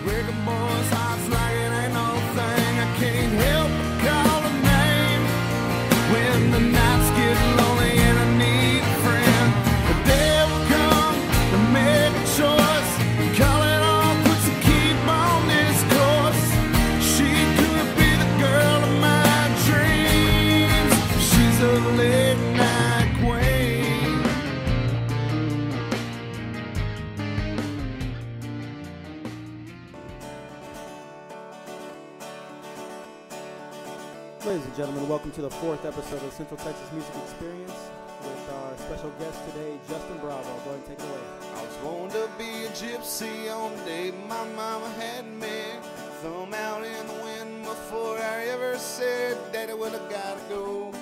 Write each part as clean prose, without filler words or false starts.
Breaking boys' hearts like it ain't no thing. I can't help but call a name when the nights get lonely and I need a friend. The day will come to make a choice. Call it off, but you keep on this course. She could be the girl of my dreams. She's a late night queen. Ladies and gentlemen, welcome to the 4th episode of Central Texas Music Experience with our special guest today, Justin Bravo. Go ahead and take it away. I was born to be a gypsy on the day my mama had me. Thumb out in the wind before I ever said, Daddy, well, I gotta go.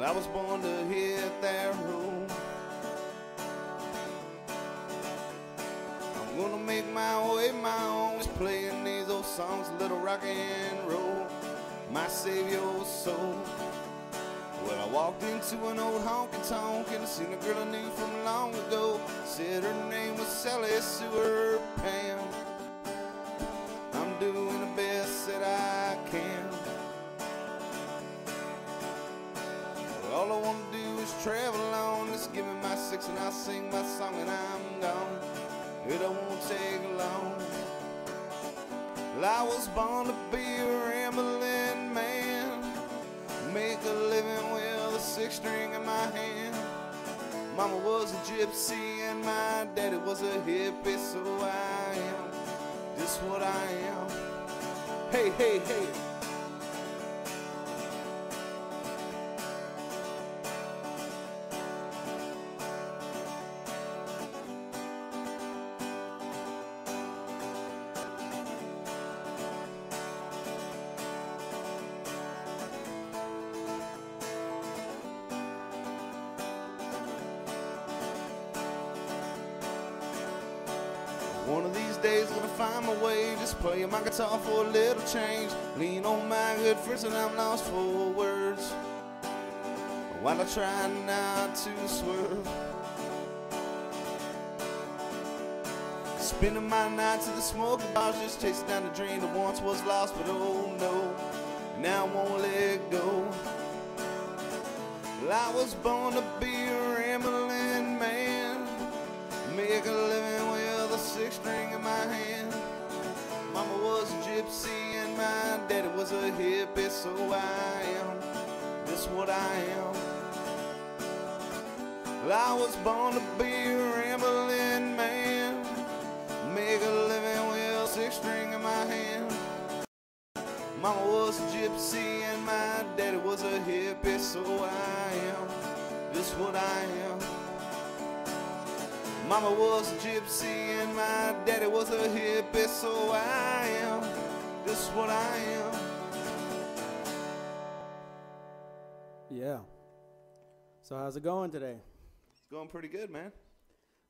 I was born to hit that road. I'm gonna make my way my own, just playing these old songs, a little rock and roll, my savior's soul. Well, I walked into an old honky-tonk and I seen a girl I knew from long ago. Said her name was Sally Sue or Pam. I'm doing the best that I can. Well, all I want to do is travel on. Just give me my six and I'll sing my song and I'm gone. It won't take long. Well, I was born to be a rambling man, make a living with a six string in my hand. Mama was a gypsy and my daddy was a hippie, so I am just what I am. Hey, hey, hey. One of these days gonna find my way, just playing my guitar for a little change. Lean on my good friends and I'm lost for words, while I try not to swerve. Spending my nights in the smoking bars, just chasing down the dream that once was lost, but oh no, now I won't let go. Well, I was born to be a rambling man, make a living with a six string in my hand. Mama was a gypsy and my daddy was a hippie, so I am just what I am. Well, I was born to be a rambling man, make a living with a six string in my hand. Mama was a gypsy and my daddy was a hippie, so I am just what I am. Mama was a gypsy and my daddy was a hippie, so I am just what I am. Yeah. So how's it going today? It's going pretty good, man.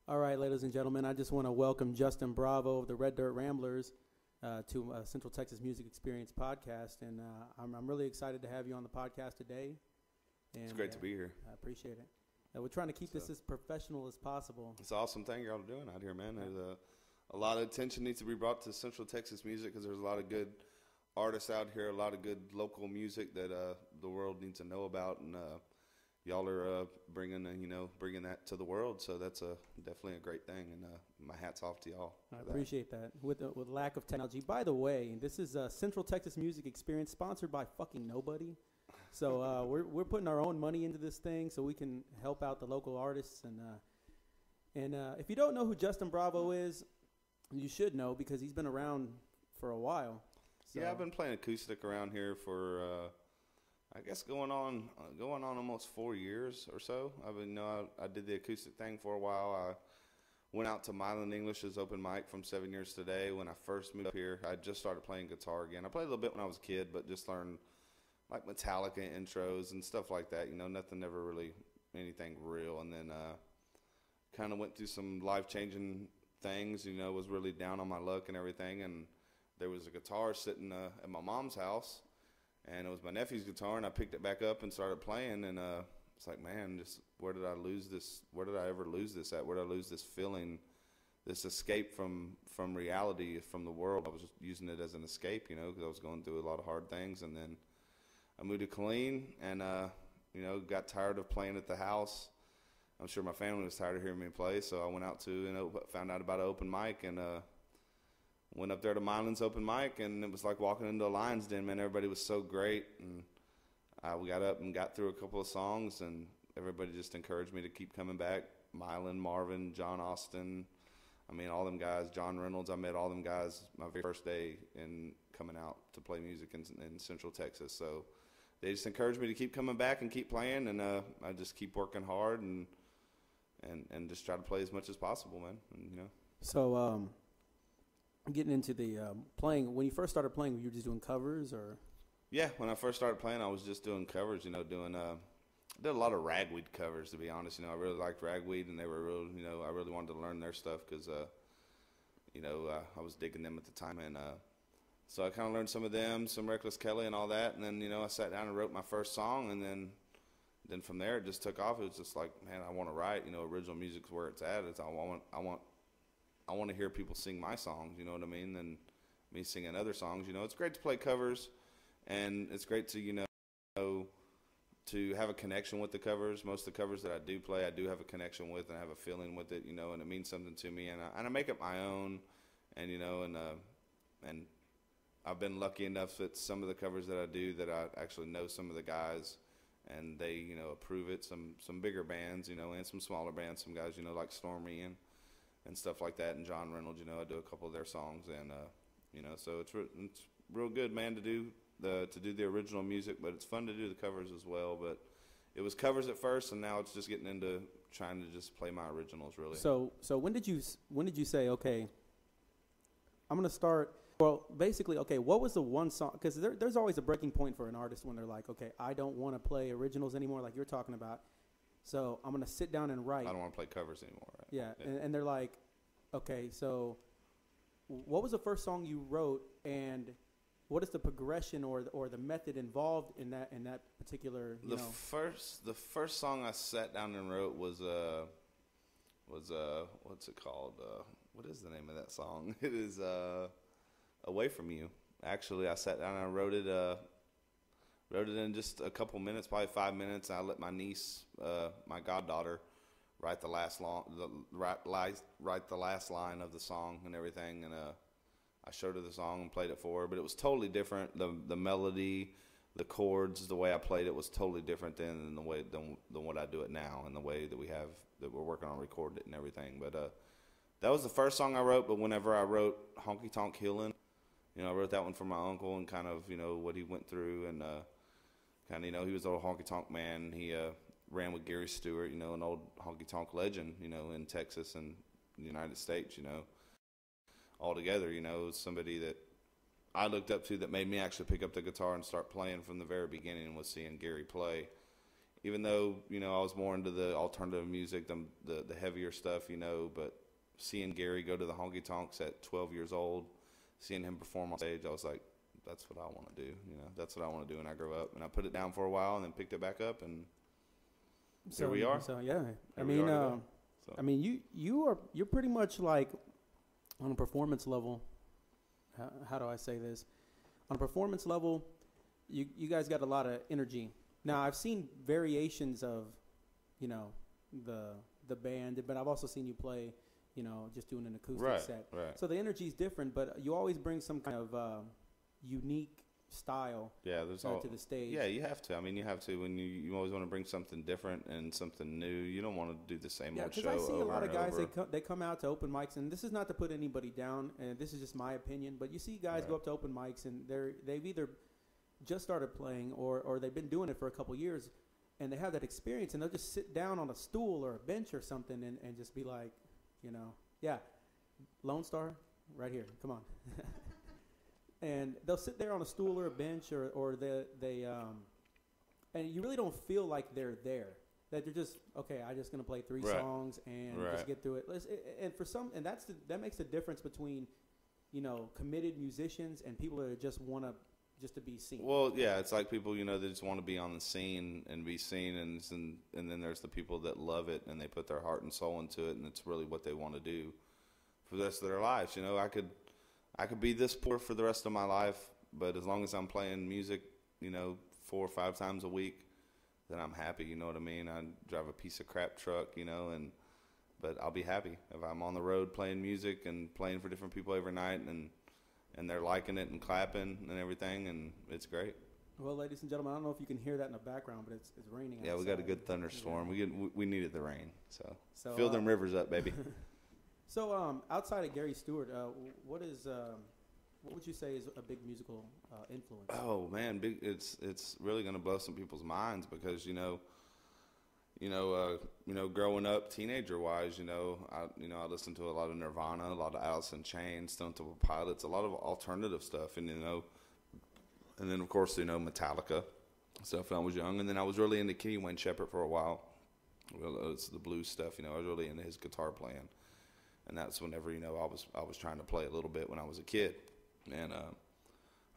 All right, ladies and gentlemen, I just want to welcome Justin Bravo of the Dirt Ramblers to Central Texas Music Experience podcast, and I'm really excited to have you on the podcast today. And, It's great to be here. I appreciate it. We're trying to keep this as professional as possible. It's an awesome thing y'all are doing out here, man. There's a lot of attention needs to be brought to Central Texas music because there's a lot of good artists out here, a lot of good local music that the world needs to know about, and y'all are bringing that to the world. So that's definitely a great thing, and my hat's off to y'all. I appreciate that. With lack of technology. By the way, this is Central Texas Music Experience, sponsored by fucking nobody. So we're putting our own money into this thing so we can help out the local artists. And if you don't know who Justin Bravo is, you should know because he's been around for a while. So. Yeah, I've been playing acoustic around here for I guess going on almost 4 years or so. I did the acoustic thing for a while. I went out to Milan English's open mic from 7 years today. When I first moved up here, I just started playing guitar again. I played a little bit when I was a kid, but just learned like Metallica intros and stuff like that. Nothing ever really anything real. And then kind of went through some life-changing things. Was really down on my luck and everything. And there was a guitar sitting at my mom's house, and it was my nephew's guitar. And I picked it back up and started playing. And it's like, man, just where did I lose this? Where did I ever lose this at? Where did I lose this feeling this escape from reality, from the world. I was just using it as an escape, you know, because I was going through a lot of hard things. And then I moved to Killeen and, you know, got tired of playing at the house. I'm sure my family was tired of hearing me play, so I went out to, you know, found out about an open mic and went up there to Milan's open mic, and it was like walking into a lion's den, man. Everybody was so great, and we got up and got through a couple of songs, and everybody just encouraged me to keep coming back. Milan, Marvin, John Austin, I mean, all them guys, John Reynolds, I met all them guys my very first day in coming out to play music in Central Texas. So they just encouraged me to keep coming back and keep playing, and I just keep working hard and just try to play as much as possible, man. And, you know. So getting into the playing, when you first started playing, were you just doing covers or? Yeah, when I first started playing, I was just doing covers, you know, I did a lot of ragweed covers, to be honest. You know, I really liked ragweed, and they were real, you know, I really wanted to learn their stuff because, you know, I was digging them at the time. And so I kind of learned some of them, some Reckless Kelly and all that. And then, you know, I sat down and wrote my first song, and then from there it just took off. It was just like, man, I want to write. You know, original music's where it's at. I want to hear people sing my songs. You know what I mean? And me singing other songs. You know, it's great to play covers, and it's great to, you know, to have a connection with the covers. Most of the covers that I do play, I do have a connection with, and I have a feeling with it. You know, and it means something to me. And I make it my own. And you know, and I've been lucky enough that some of the covers that I do, that I actually know some of the guys, and they, you know, approve it. Some bigger bands, you know, and some smaller bands. Some guys, you know, like Stormy and stuff like that. And John Reynolds, you know, I do a couple of their songs, and you know, so it's real good, man, to do the original music, but it's fun to do the covers as well. But it was covers at first, and now it's just getting into trying to just play my originals, really. So when did you say, okay, I'm gonna start? Well, basically, okay, what was the one song? Because there's always a breaking point for an artist when they're like, okay, I don't want to play originals anymore, like you're talking about. So I'm gonna sit down and write. I don't want to play covers anymore. Right? Yeah. And they're like, okay, so what was the first song you wrote, and what is the progression or the method involved in that particular? The first song I sat down and wrote was what's it called? What is the name of that song? It is Away From You. Actually, I sat down and I wrote it in just a couple minutes, probably 5 minutes. I let my niece, my goddaughter, write the last line of the song and everything, and I showed her the song and played it for her. But it was totally different. The melody, the chords, the way I played it was totally different than what I do it now, and the way that we're working on recording it and everything. But that was the first song I wrote. But whenever I wrote Honky Tonk Healin', you know, I wrote that one for my uncle and kind of, you know, what he went through, and kind of, you know, he was an old honky tonk man. He ran with Gary Stewart, you know, an old honky tonk legend, you know, in Texas and the United States, you know, all together. You know, somebody that I looked up to that made me actually pick up the guitar and start playing from the very beginning, was seeing Gary play. Even though, you know, I was more into the alternative music, the heavier stuff, you know, but seeing Gary go to the honky tonks at 12 years old, seeing him perform on stage, I was like, that's what I want to do. You know, that's what I want to do when I grow up. And I put it down for a while and then picked it back up, and here we are. So yeah, I mean, you're pretty much like on a performance level. How do I say this? On a performance level, you guys got a lot of energy. Now I've seen variations of, you know, the band, but I've also seen you play, you know, just doing an acoustic set. Right. So the energy is different, but you always bring some kind of unique style to the stage. Yeah, you have to. I mean, you have to. When you always want to bring something different and something new. You don't want to do the same old show over and over. Yeah, because I see a lot of guys, they come out to open mics, and this is not to put anybody down, and this is just my opinion, but you see guys go up to open mics, and they've either just started playing or they've been doing it for a couple years, and they have that experience, and they'll just sit down on a stool or a bench or something and just be like, you know, yeah, Lone Star, right here, come on. And they'll sit there on a stool or a bench or they and you really don't feel like they're there. That they're just, okay, I'm just going to play 3 songs and just get through it. And for some, and that makes the difference between, you know, committed musicians and people that just want to be seen. Well, yeah, it's like people, you know, that just want to be on the scene and be seen, and then there's the people that love it and they put their heart and soul into it, and it's really what they want to do for the rest of their lives. You know, I could be this poor for the rest of my life, but as long as I'm playing music, you know, 4 or 5 times a week, then I'm happy. You know what I mean? I drive a piece of crap truck, you know, but I'll be happy if I'm on the road playing music and playing for different people every night, and they're liking it and clapping and everything, and it's great. Well, ladies and gentlemen, I don't know if you can hear that in the background, but it's raining. Yeah, outside. we got a good thunderstorm. Yeah. We needed the rain, so So fill them rivers up, baby. So outside of Gary Stewart, what would you say is a big musical influence? Oh man, it's really gonna blow some people's minds because growing up, teenager wise, I listened to a lot of Nirvana, a lot of Alice in Chains, Stone Temple Pilots, a lot of alternative stuff, and then of course Metallica stuff when I was young, and then I was really into Kenny Wayne Shepherd for a while. Well, it's the blues stuff, I was really into his guitar playing, and that's whenever I was trying to play a little bit when I was a kid, and I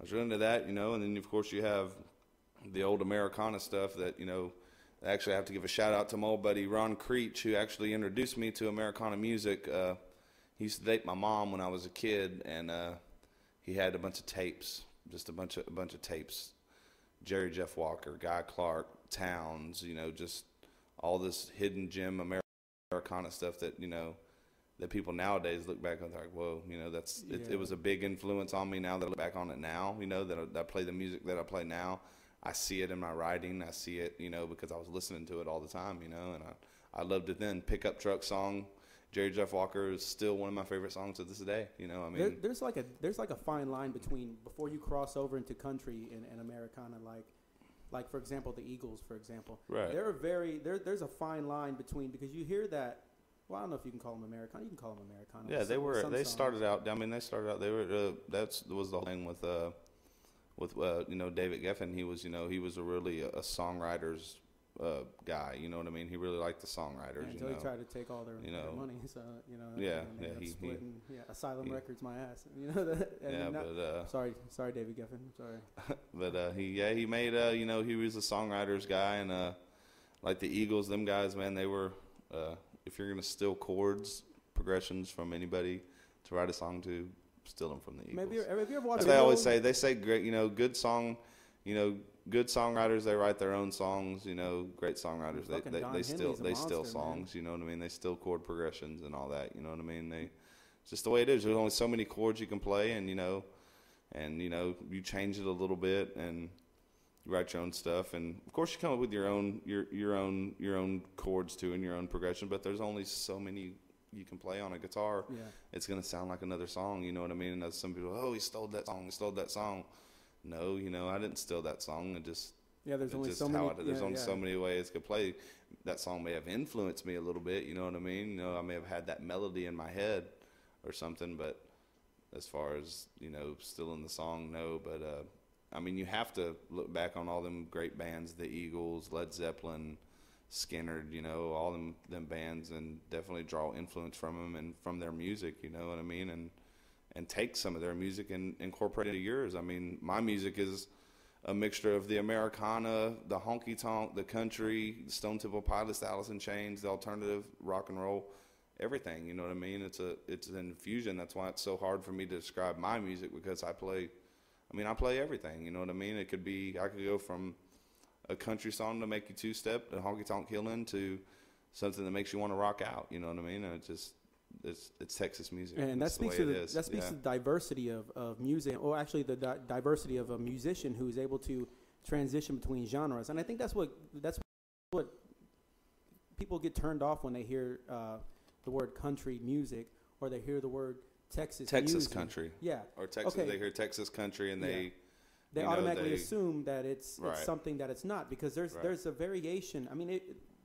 was really into that, and then of course you have the old Americana stuff that Actually, I have to give a shout out to my old buddy Ron Creech, who actually introduced me to Americana music. He used to date my mom when I was a kid, and he had a bunch of tapes, just a bunch of tapes. Jerry Jeff Walker, Guy Clark, Towns, just all this hidden gem Americana stuff that that people nowadays look back and they're like, whoa, it was a big influence on me. Now that I look back on it now, that I play the music that I play now. I see it in my writing. I see it, because I was listening to it all the time, and I loved it then. Pickup Truck song, Jerry Jeff Walker is still one of my favorite songs to this day. There's like a fine line between before you cross over into country and Americana, like for example the Eagles, for example. Right. There's a fine line between, because you hear that. Well, I don't know if you can call them Americana. You can call them Americana. Yeah, They started out. They were. That was the whole thing with David Geffen. He was a really a songwriter's guy. You know what I mean? He really liked the songwriters. Until he tried to take all their money. So Asylum Records, my ass. Sorry, David Geffen. Sorry. But he made he was a songwriter's guy, and like the Eagles, them guys, man, they were. If you're gonna steal chords, progressions from anybody to write a song to, steal them from the Eagles. Have you ever watched? As they always say, great, good song, good songwriters, they write their own songs. Great songwriters, they steal songs. Man. You know what I mean? They steal chord progressions and all that. You know what I mean? It's just the way it is. There's only so many chords you can play, and you change it a little bit and you write your own stuff, and of course you come up with your own chords too and your own progression. But there's only so many you can play on a guitar. Yeah. It's going to sound like another song, you know what I mean? And some people, he stole that song. No, I didn't steal that song. There's only so many ways to play. That song may have influenced me a little bit, you know what I mean? I may have had that melody in my head or something, but as far as, stealing the song, no. But, you have to look back on all them great bands, the Eagles, Led Zeppelin, Skinner, all them bands, and definitely draw influence from them and from their music, you know what I mean, and take some of their music and incorporate it into yours. My music is a mixture of the Americana, the honky tonk, the country, the Stone Temple Pilots, the Alice in Chains, the alternative, rock and roll, everything, you know what I mean? It's an infusion. That's why it's so hard for me to describe my music, because I play everything, you know what I mean? I could go from a country song to make you two-step, a honky-tonk killing, to something that makes you want to rock out. You know what I mean? And it's Texas music. And that speaks to the diversity of music, or actually the diversity of a musician who is able to transition between genres. And I think that's what people get turned off when they hear the word country music, or they hear the word Texas music. Country. Yeah. Or Texas. Okay. They hear Texas country and they automatically assume that it's something that it's not, because there's a variation.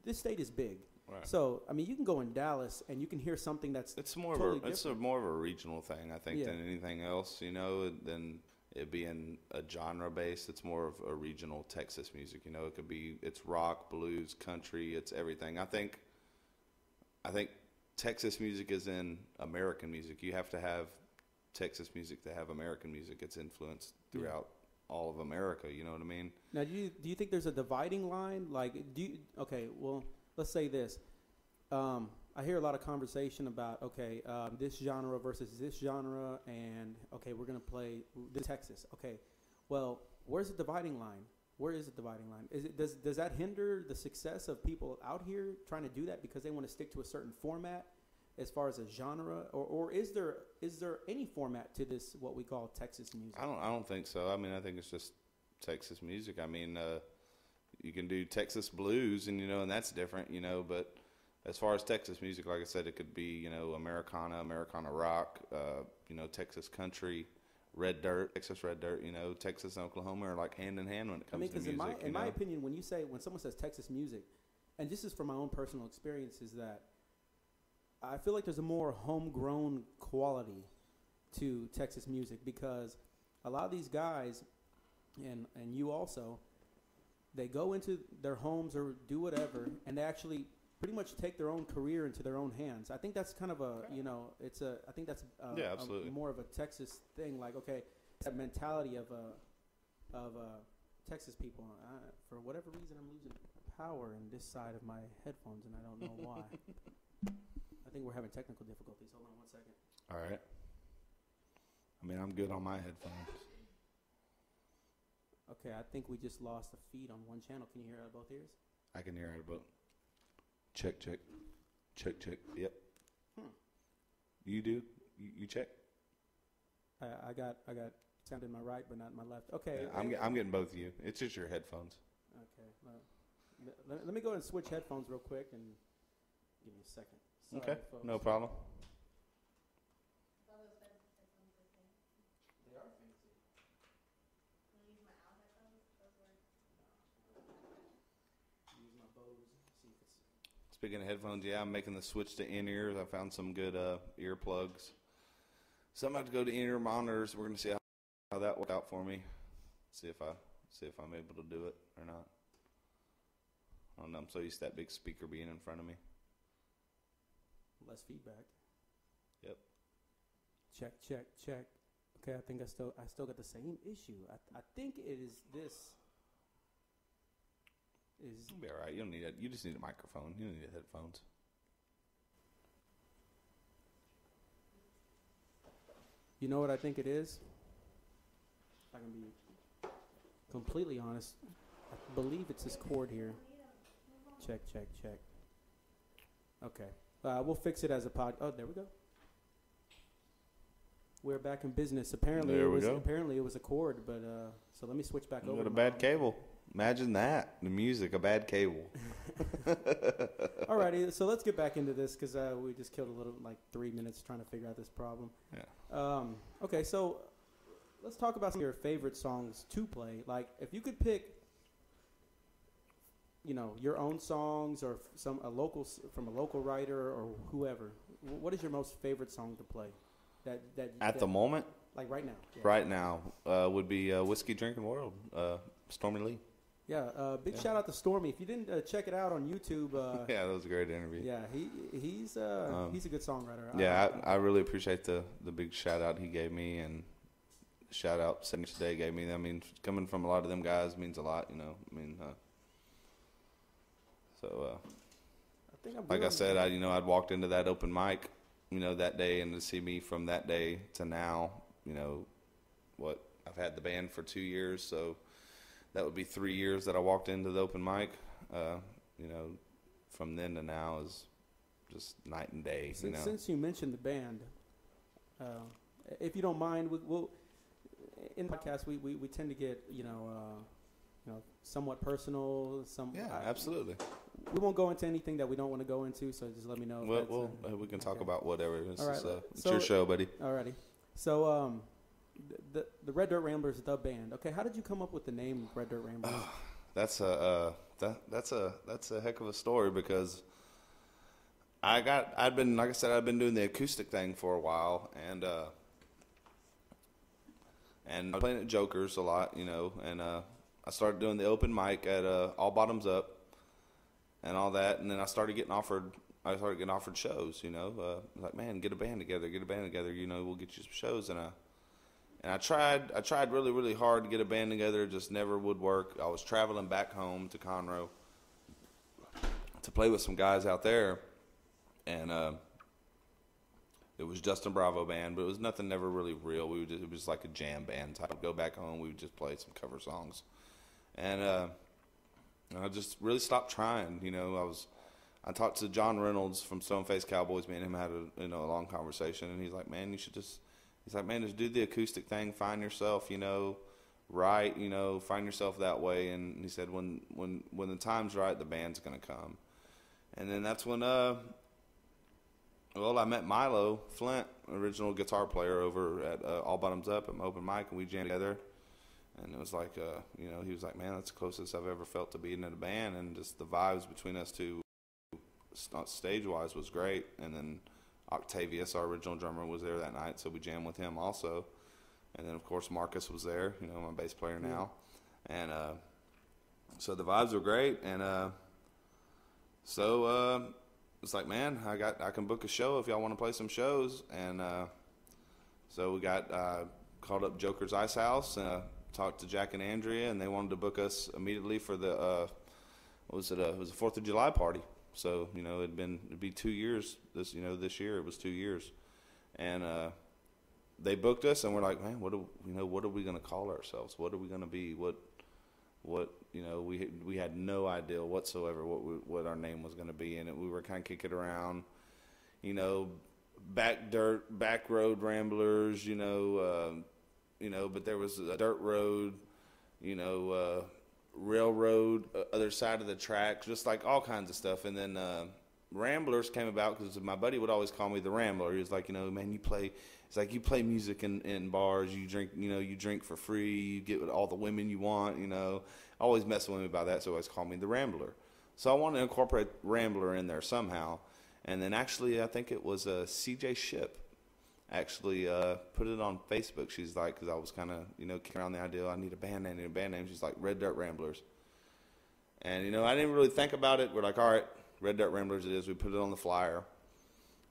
This state is big, right. So you can go in Dallas and you can hear something that's more of a regional thing, I think, than anything else. Than it being a genre based. It's more of a regional Texas music. It's rock, blues, country. It's everything. I think Texas music is in American music. You have to have Texas music to have American music. It's influenced throughout all of America, you know what I mean? Now, do you think there's a dividing line? Let's say this. I I hear a lot of conversation about, okay, this genre versus this genre, and, okay, we're going to play this Texas. Okay, well, where's the dividing line? Where is the dividing line? Does that hinder the success of people out here trying to do that because they want to stick to a certain format as far as a genre? Or is there any format to this, what we call Texas music? I don't think so. I mean, I think it's just Texas music. I mean, you can do Texas blues, and and that's different, but as far as Texas music, like I said, it could be Americana rock, Texas country, Texas red dirt, Texas and Oklahoma are like hand in hand when it comes to music. Because in my opinion, when someone says Texas music, and this is from my own personal experience, is that I feel like there's a more homegrown quality to Texas music, because a lot of these guys, and you also, they go into their homes or do whatever, and they actually pretty much take their own career into their own hands. I think that's kind of I think that's more of a Texas thing. Like, okay, that mentality of Texas people. For whatever reason, I'm losing power in this side of my headphones, and I don't know why. I think we're having technical difficulties. Hold on 1 second. All right. I mean, I'm good on my headphones. Okay, I think we just lost the feed on one channel. Can you hear out of both ears? I can hear out of both. Check. Yep. You do? You check? I got sound in my right, but not in my left. Okay. Yeah, I'm getting both of you. It's just your headphones. Okay. Let me go ahead and switch headphones real quick, and give me a second. Sorry, okay. Folks. No problem. They are fancy. Use my Bose. See if it's. Speaking of headphones, yeah, I'm making the switch to in-ears. I found some good earplugs. So I'm about to go to in-ear monitors. We're going to see how that worked out for me. See if I'm able to do it or not. I don't know. I'm so used to that big speaker being in front of me. Less feedback. Yep. Check. Okay, I think I still got the same issue. I think it is this. You'll be all right. You don't need it. You just need a microphone. You don't need headphones. You know what I think it is? If I can be completely honest, I believe it's this cord here. Check. Okay. We'll fix it as a pod. Oh, there we go. We're back in business. Apparently it was a cord, but so let me switch back over. Got a bad cable. Imagine that. The music, a bad cable. Alrighty, so let's get back into this, because we just killed 3 minutes trying to figure out this problem. Yeah. Okay, so let's talk about some of your favorite songs to play. Like, if you could pick, your own songs or from a local writer or whoever, what is your most favorite song to play? At the moment? Like right now. Yeah. Right now would be Whiskey Drinking World, Stormy Lee. Yeah, big shout out to Stormy. If you didn't check it out on YouTube. Yeah, that was a great interview. Yeah, he's a good songwriter. Yeah, I really appreciate the big shout out he gave me, and the shout out Signature Day gave me. I mean, coming from a lot of them guys means a lot, I think like I said, I'd walked into that open mic, that day, and to see me from that day to now, I've had the band for 2 years, so that would be 3 years that I walked into the open mic. From then to now is just night and day. Since you mentioned the band, if you don't mind, we'll in the podcast we tend to get somewhat personal. Absolutely. We won't go into anything that we don't want to go into, so just let me know. We can talk about whatever. It's So, your show, buddy. Alrighty. So the Red Dirt Ramblers, the band. Okay, how did you come up with the name Red Dirt Ramblers? That's a heck of a story, because I've been doing the acoustic thing for a while, and I was playing at Jokers a lot, and I started doing the open mic at All Bottoms Up and all that, and then I started getting offered shows, like, man, get a band together, we'll get you some shows, and I tried really, really hard to get a band together. It just never would work. I was traveling back home to Conroe to play with some guys out there, and it was Justin Bravo band, but it was nothing never really real. It was like a jam band type. I'd go back home, we would just play some cover songs, and I just really stopped trying. I talked to John Reynolds from Stone-Faced Cowboys. Me and him had a long conversation, and he's like, man, just do the acoustic thing, find yourself, write, find yourself that way. And he said, when the time's right, the band's gonna come. And then that's when I met Milo Flint, original guitar player, over at All Bottoms Up at my open mic, and we jammed together. And it was like, he was like, man, that's the closest I've ever felt to being in a band, and just the vibes between us two, stage-wise, was great. And then Octavius, our original drummer, was there that night, so we jammed with him also. And then, of course, Marcus was there, my bass player now. And so the vibes were great. And so it's like, man, I can book a show if y'all want to play some shows. And so we got called up Joker's Ice House and talked to Jack and Andrea, and they wanted to book us immediately for the it was a 4th of July party. So it'd be 2 years this year. It was 2 years, and they booked us, and we're like, man, what are we gonna call ourselves? What are we gonna be? What we had no idea whatsoever what our name was gonna be, and we were kind of kicking around, back road ramblers, but there was a dirt road, railroad, other side of the track, just like all kinds of stuff. And then Ramblers came about because my buddy would always call me the Rambler. He was like, man, you play music in bars, you drink for free, you get all the women you want, always messing with me about that, so always call me the Rambler. So I wanted to incorporate Rambler in there somehow. And then actually, I think it was CJ Ship actually put it on Facebook. She's like, because I was kind of, kicking around the idea, I need a band name. She's like, Red Dirt Ramblers. And, I didn't really think about it. We're like, all right, Red Dirt Ramblers it is. We put it on the flyer.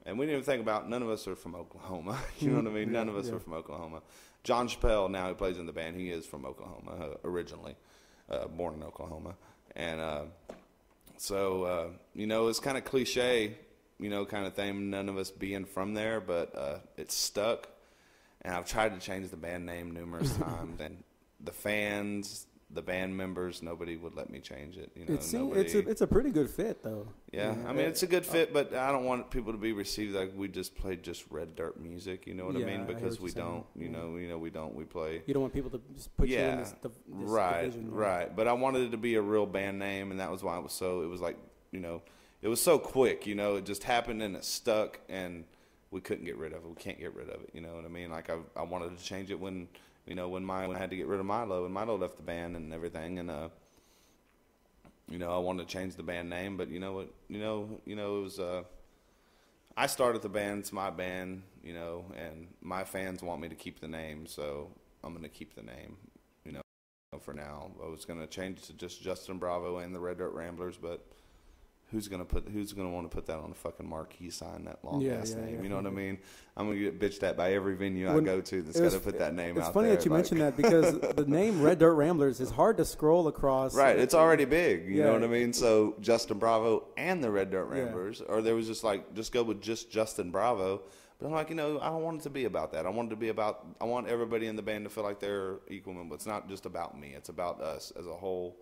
And we didn't even think about, none of us are from Oklahoma. You know what I mean? None of us are from Oklahoma. John Chappelle, now he plays in the band, he is from Oklahoma originally, born in Oklahoma. And so, it's kind of cliche, kind of thing, none of us being from there, but it's stuck. And I've tried to change the band name numerous times, and the fans, the band members, nobody would let me change it. It's a pretty good fit, though. Yeah, I mean, it's a good fit, but I don't want people to be received like we just play just red dirt music. You know what I mean? Because we don't. We don't. We play. You don't want people to just put you in this right, division. Right. But I wanted it to be a real band name, and that was why it was so. It was like, it was so quick. It just happened and it stuck, and we couldn't get rid of it. We can't get rid of it. You know what I mean? Like I wanted to change it when I had to get rid of Milo, and Milo left the band and everything, and I wanted to change the band name, but it was I started the band, it's my band, and my fans want me to keep the name, so I'm going to keep the name, for now. I was going to change it to just Justin Bravo and the Red Dirt Ramblers, but who's gonna want to put that on a fucking marquee sign, that long ass name? You know what I mean? I'm gonna get bitched at by every venue I go to that's got to put that name out there. It's funny that you mentioned that, because the name Red Dirt Ramblers is hard to scroll across. Right, it's already big. You know what I mean? So Justin Bravo and the Red Dirt Ramblers, or there was just go with just Justin Bravo. But I'm like, I don't want it to be about that. I want everybody in the band to feel like they're equal. But it's not just about me. It's about us as a whole.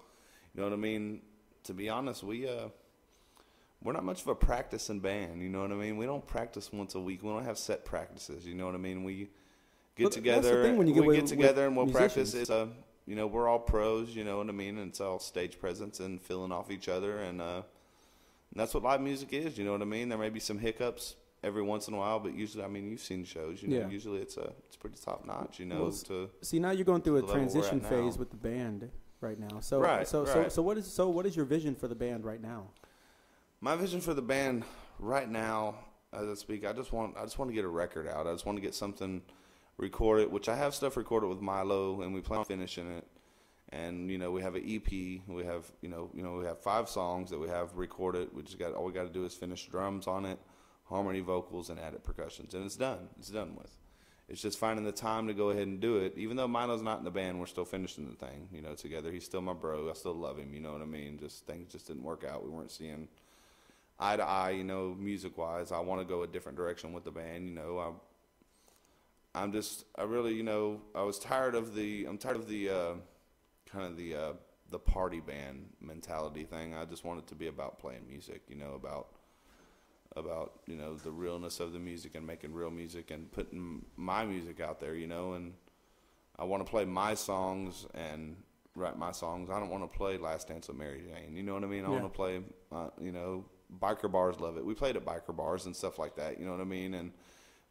You know what I mean? To be honest, we're not much of a practicing band, you know what I mean? We don't practice once a week. We don't have set practices, you know what I mean? We get together, and we'll practice. It's we're all pros, you know what I mean? And it's all stage presence and filling off each other, and that's what live music is, you know what I mean? There may be some hiccups every once in a while, but usually, I mean, you've seen shows, usually it's pretty top notch, see, now you're going through a transition phase with the band right now. So what is your vision for the band right now? My vision for the band right now, as I speak, I just want to get a record out. I just want to get something recorded, which I have stuff recorded with Milo, and we plan on finishing it. And we have an EP. We have we have 5 songs that we have recorded. All we got to do is finish drums on it, harmony, vocals, and added percussions, and it's done. It's done with. It's just finding the time to go ahead and do it. Even though Milo's not in the band, we're still finishing the thing, together. He's still my bro. I still love him. You know what I mean? Just things just didn't work out. We weren't seeing eye to eye, you know, music wise. I want to go a different direction with the band. You know, I really, you know, I'm tired of the kind of the party band mentality thing. I just want it to be about playing music, you know, about you know, the realness of the music and making real music and putting my music out there, you know. And I want to play my songs and write my songs. I don't want to play Last Dance with Mary Jane, you know what I mean? I want to play, you know, biker bars love it. We played at biker bars and stuff like that, you know what I mean? And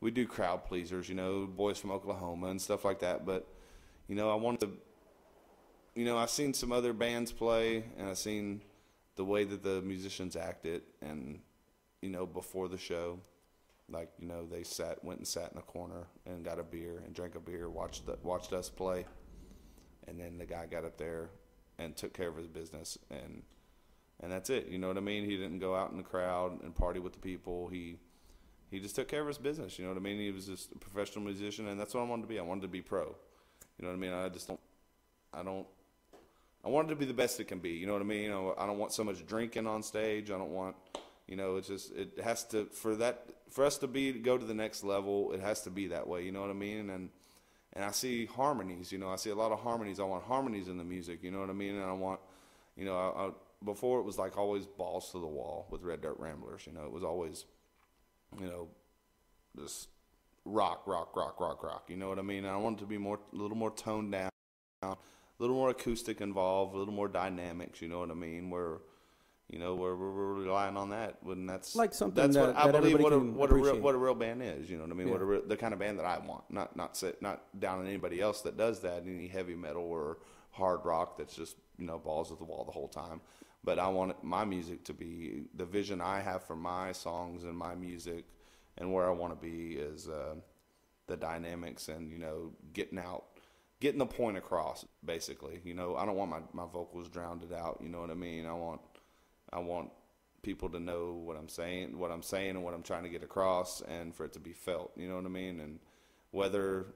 we do crowd pleasers, you know, Boys from Oklahoma and stuff like that. But, you know, I want to, you know, I've seen some other bands play, and I've seen the way that the musicians acted, and, you know, before the show, like, you know, they went and sat in a corner and got a beer and drank a beer, watched us play, and then the guy got up there and took care of his business, and that's it. You know what I mean? He didn't go out in the crowd and party with the people. He just took care of his business. You know what I mean? He was just a professional musician, and that's what I wanted to be. I wanted to be pro. You know what I mean? I wanted to be the best it can be. You know what I mean? I don't want so much drinking on stage. I don't want, you know, it has to, for us to go to the next level, it has to be that way. You know what I mean? And I see harmonies, you know, I see a lot of harmonies. I want harmonies in the music, you know what I mean? And I want, you know, before it was like always balls to the wall with Red Dirt Ramblers, you know, it was always, you know, this rock, you know what I mean? And I want it to be a little more toned down, a little more acoustic involved, a little more dynamics, you know what I mean? Where, you know, we're relying on that when that's like something that's that, what I believe what appreciate. a real band is, you know what I mean? Yeah. The kind of band that I want, not down on anybody else that does that, any heavy metal or hard rock that's just, you know, balls to the wall the whole time. But I want my music to be the vision I have for my songs and my music, and where I want to be is the dynamics and, you know, getting the point across, basically. You know, I don't want my vocals drowned out, you know what I mean? I want people to know what I'm saying and what I'm trying to get across, and for it to be felt, you know what I mean? And whether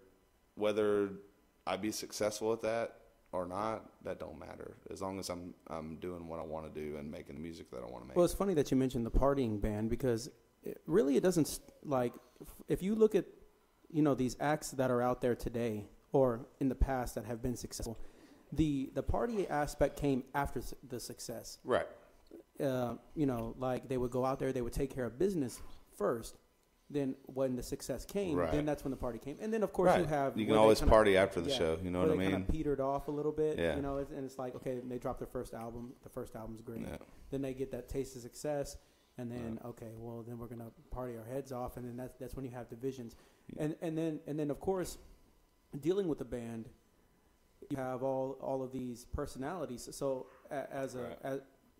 I be successful at that or not, that don't matter. As long as I'm doing what I want to do and making the music that I want to make. Well, it's funny that you mentioned the partying band, because it doesn't, like, if you look at, you know, these acts that are out there today or in the past that have been successful, the party aspect came after the success. Right. You know, like they would go out there, they would take care of business first. Then when the success came, then that's when the party came. And then, of course, you can always party after the show. You know what I mean? Kind of petered off a little bit. Yeah. You know, and it's like, okay, they dropped their first album. The first album's great. Yeah. Then they get that taste of success. And then, okay, well, then we're going to party our heads off. And then that's when you have divisions. Yeah. And then, of course, dealing with the band, you have all of these personalities. So as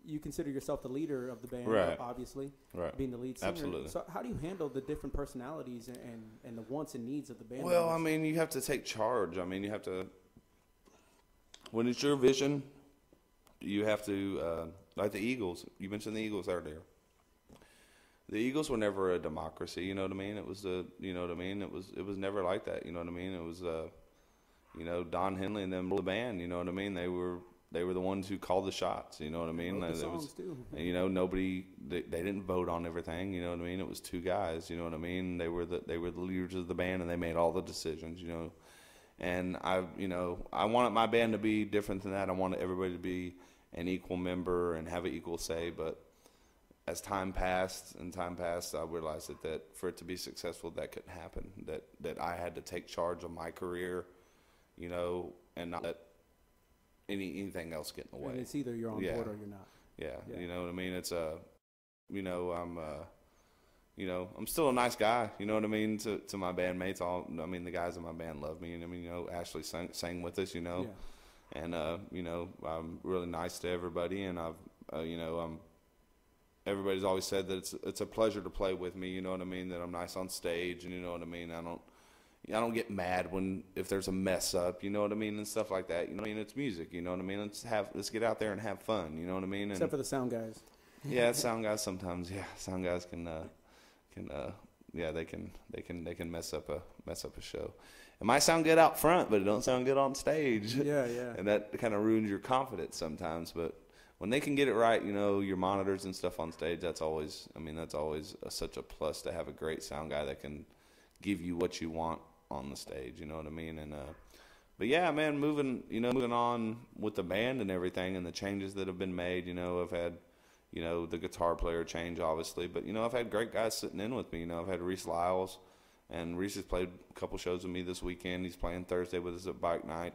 you consider yourself the leader of the band, obviously, being the lead singer. Absolutely. So how do you handle the different personalities and the wants and needs of the band? Well, I mean, you have to take charge. I mean, you have to, when it's your vision, you have to, like the Eagles. You mentioned the Eagles earlier. The Eagles were never a democracy, you know what I mean? It was you know what I mean? It was never like that, you know what I mean? It was, you know, Don Henley and them, the band, you know what I mean? They were the ones who called the shots, you know what I mean? They wrote the songs too. You know, they didn't vote on everything, you know what I mean? It was two guys, you know what I mean? They were the leaders of the band, and they made all the decisions, you know. And I wanted my band to be different than that. I wanted everybody to be an equal member and have an equal say, but as time passed, I realized that for it to be successful, that couldn't happen. That I had to take charge of my career, you know, and not let anything else get in the way. And it's either you're on board or you're not. Yeah, you know what I mean. It's you know, I'm still a nice guy. You know what I mean to my bandmates. I mean, the guys in my band love me, and I mean, you know, Ashley sang with us, you know, and you know, I'm really nice to everybody, and you know, everybody's always said that it's a pleasure to play with me, you know what I mean, that I'm nice on stage, and you know what I mean, I don't get mad if there's a mess up, you know what I mean, and stuff like that, you know what I mean, it's music, you know what I mean, let's get out there and have fun, you know what I mean. Except for the sound guys. Yeah, sound guys sometimes, sound guys can they can mess up a show. It might sound good out front, but it don't sound good on stage. Yeah. And that kind of ruins your confidence sometimes, but when they can get it right, you know, your monitors and stuff on stage, that's always such a plus to have a great sound guy that can give you what you want on the stage, you know what I mean? And but yeah, man, moving on with the band and everything and the changes that have been made, you know, I've had, you know, the guitar player change obviously, but you know, I've had great guys sitting in with me. You know, I've had Reese Lyles, and Reese has played a couple shows with me this weekend. He's playing Thursday with us at Bike Night.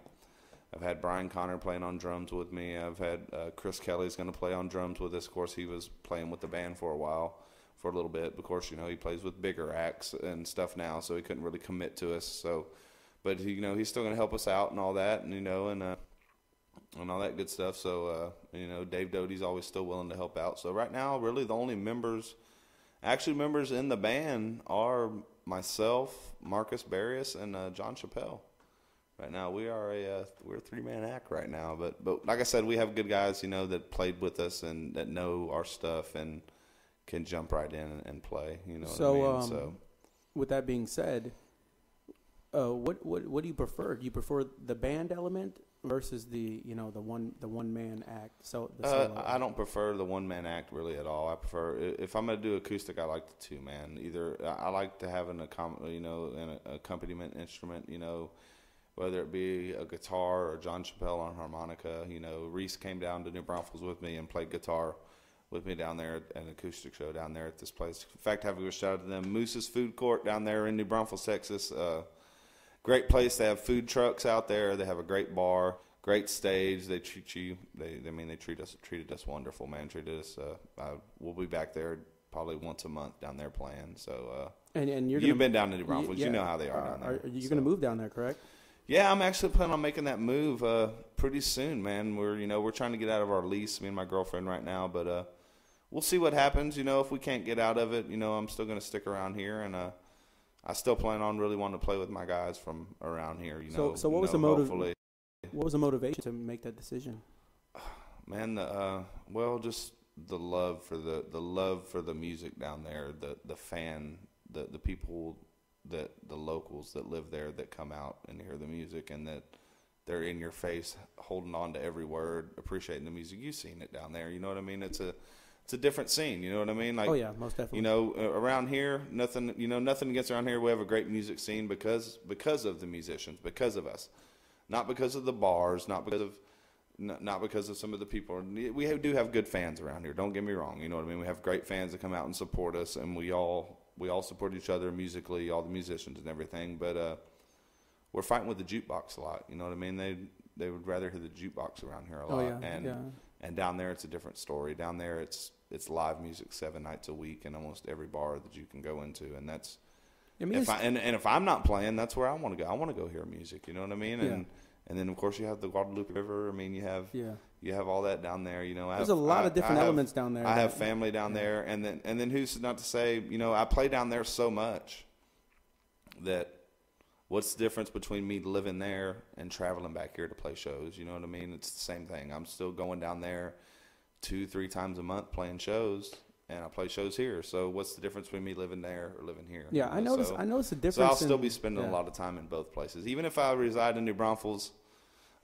I've had Brian Connor playing on drums with me. I've had Chris Kelly's going to play on drums with us. Of course, he was playing with the band for a little bit. Of course, you know, he plays with bigger acts and stuff now, so he couldn't really commit to us. So, but you know, he's still going to help us out and all that, and you know, and all that good stuff. So, you know, Dave Doty's always still willing to help out. So right now, really, the only members in the band are myself, Marcus Barrios, and John Chappelle. Right now, we're a 3-man act right now, but like I said, we have good guys, you know, that played with us and that know our stuff and can jump right in and play. You know so, what I mean? So, with that being said, what do you prefer? Do you prefer the band element versus the one man act? So I don't prefer the 1-man act really at all. I prefer, if I'm gonna do acoustic, I like the 2-man. Either I like to have an accompaniment instrument, you know, whether it be a guitar or John Chappelle on harmonica. You know, Reese came down to New Braunfels with me and played guitar with me down there at an acoustic show down there at this place. In fact, I have to go shout out to them. Moose's Food Court down there in New Braunfels, Texas. Great place. They have food trucks out there. They have a great bar, great stage. They treat you. They treated us wonderful, man. Treated us. We'll be back there probably once a month down there playing. So and you've been down to New Braunfels. You know how they are down there. Are you going to move down there? Correct. Yeah, I'm actually planning on making that move pretty soon, man. We're trying to get out of our lease, me and my girlfriend right now, but we'll see what happens. You know, if we can't get out of it, you know, I'm still going to stick around here, and I still plan on really wanting to play with my guys from around here. You know, so what was the motive? What was the motivation to make that decision? Man, just the love for the music down there, the fan, the people. That the locals that live there that come out and hear the music and that they're in your face holding on to every word, appreciating the music. You've seen it down there, you know what I mean? It's a different scene, you know what I mean? Like, oh yeah, most definitely. You know, around here, nothing against around here. We have a great music scene because of the musicians, because of us, not because of the bars, not because of some of the people. We do have good fans around here. Don't get me wrong, you know what I mean? We have great fans that come out and support us, and we all support each other musically, all the musicians and everything. But we're fighting with the jukebox a lot. You know what I mean? They would rather hear the jukebox around here a lot. Oh, yeah, And down there it's a different story. Down there it's live music 7 nights a week in almost every bar that you can go into. And that's if I'm not playing, that's where I want to go. I want to go hear music. You know what I mean? And then of course you have the Guadalupe River. I mean, you have all that down there. You know, there's a lot of different elements down there. I have family down there, and then who's not to say, you know, I play down there so much that what's the difference between me living there and traveling back here to play shows? You know what I mean? It's the same thing. I'm still going down there 2-3 times a month playing shows, and I play shows here. So what's the difference between me living there or living here? Yeah, you know? I notice the difference. So I'll still be spending a lot of time in both places. Even if I reside in New Braunfels,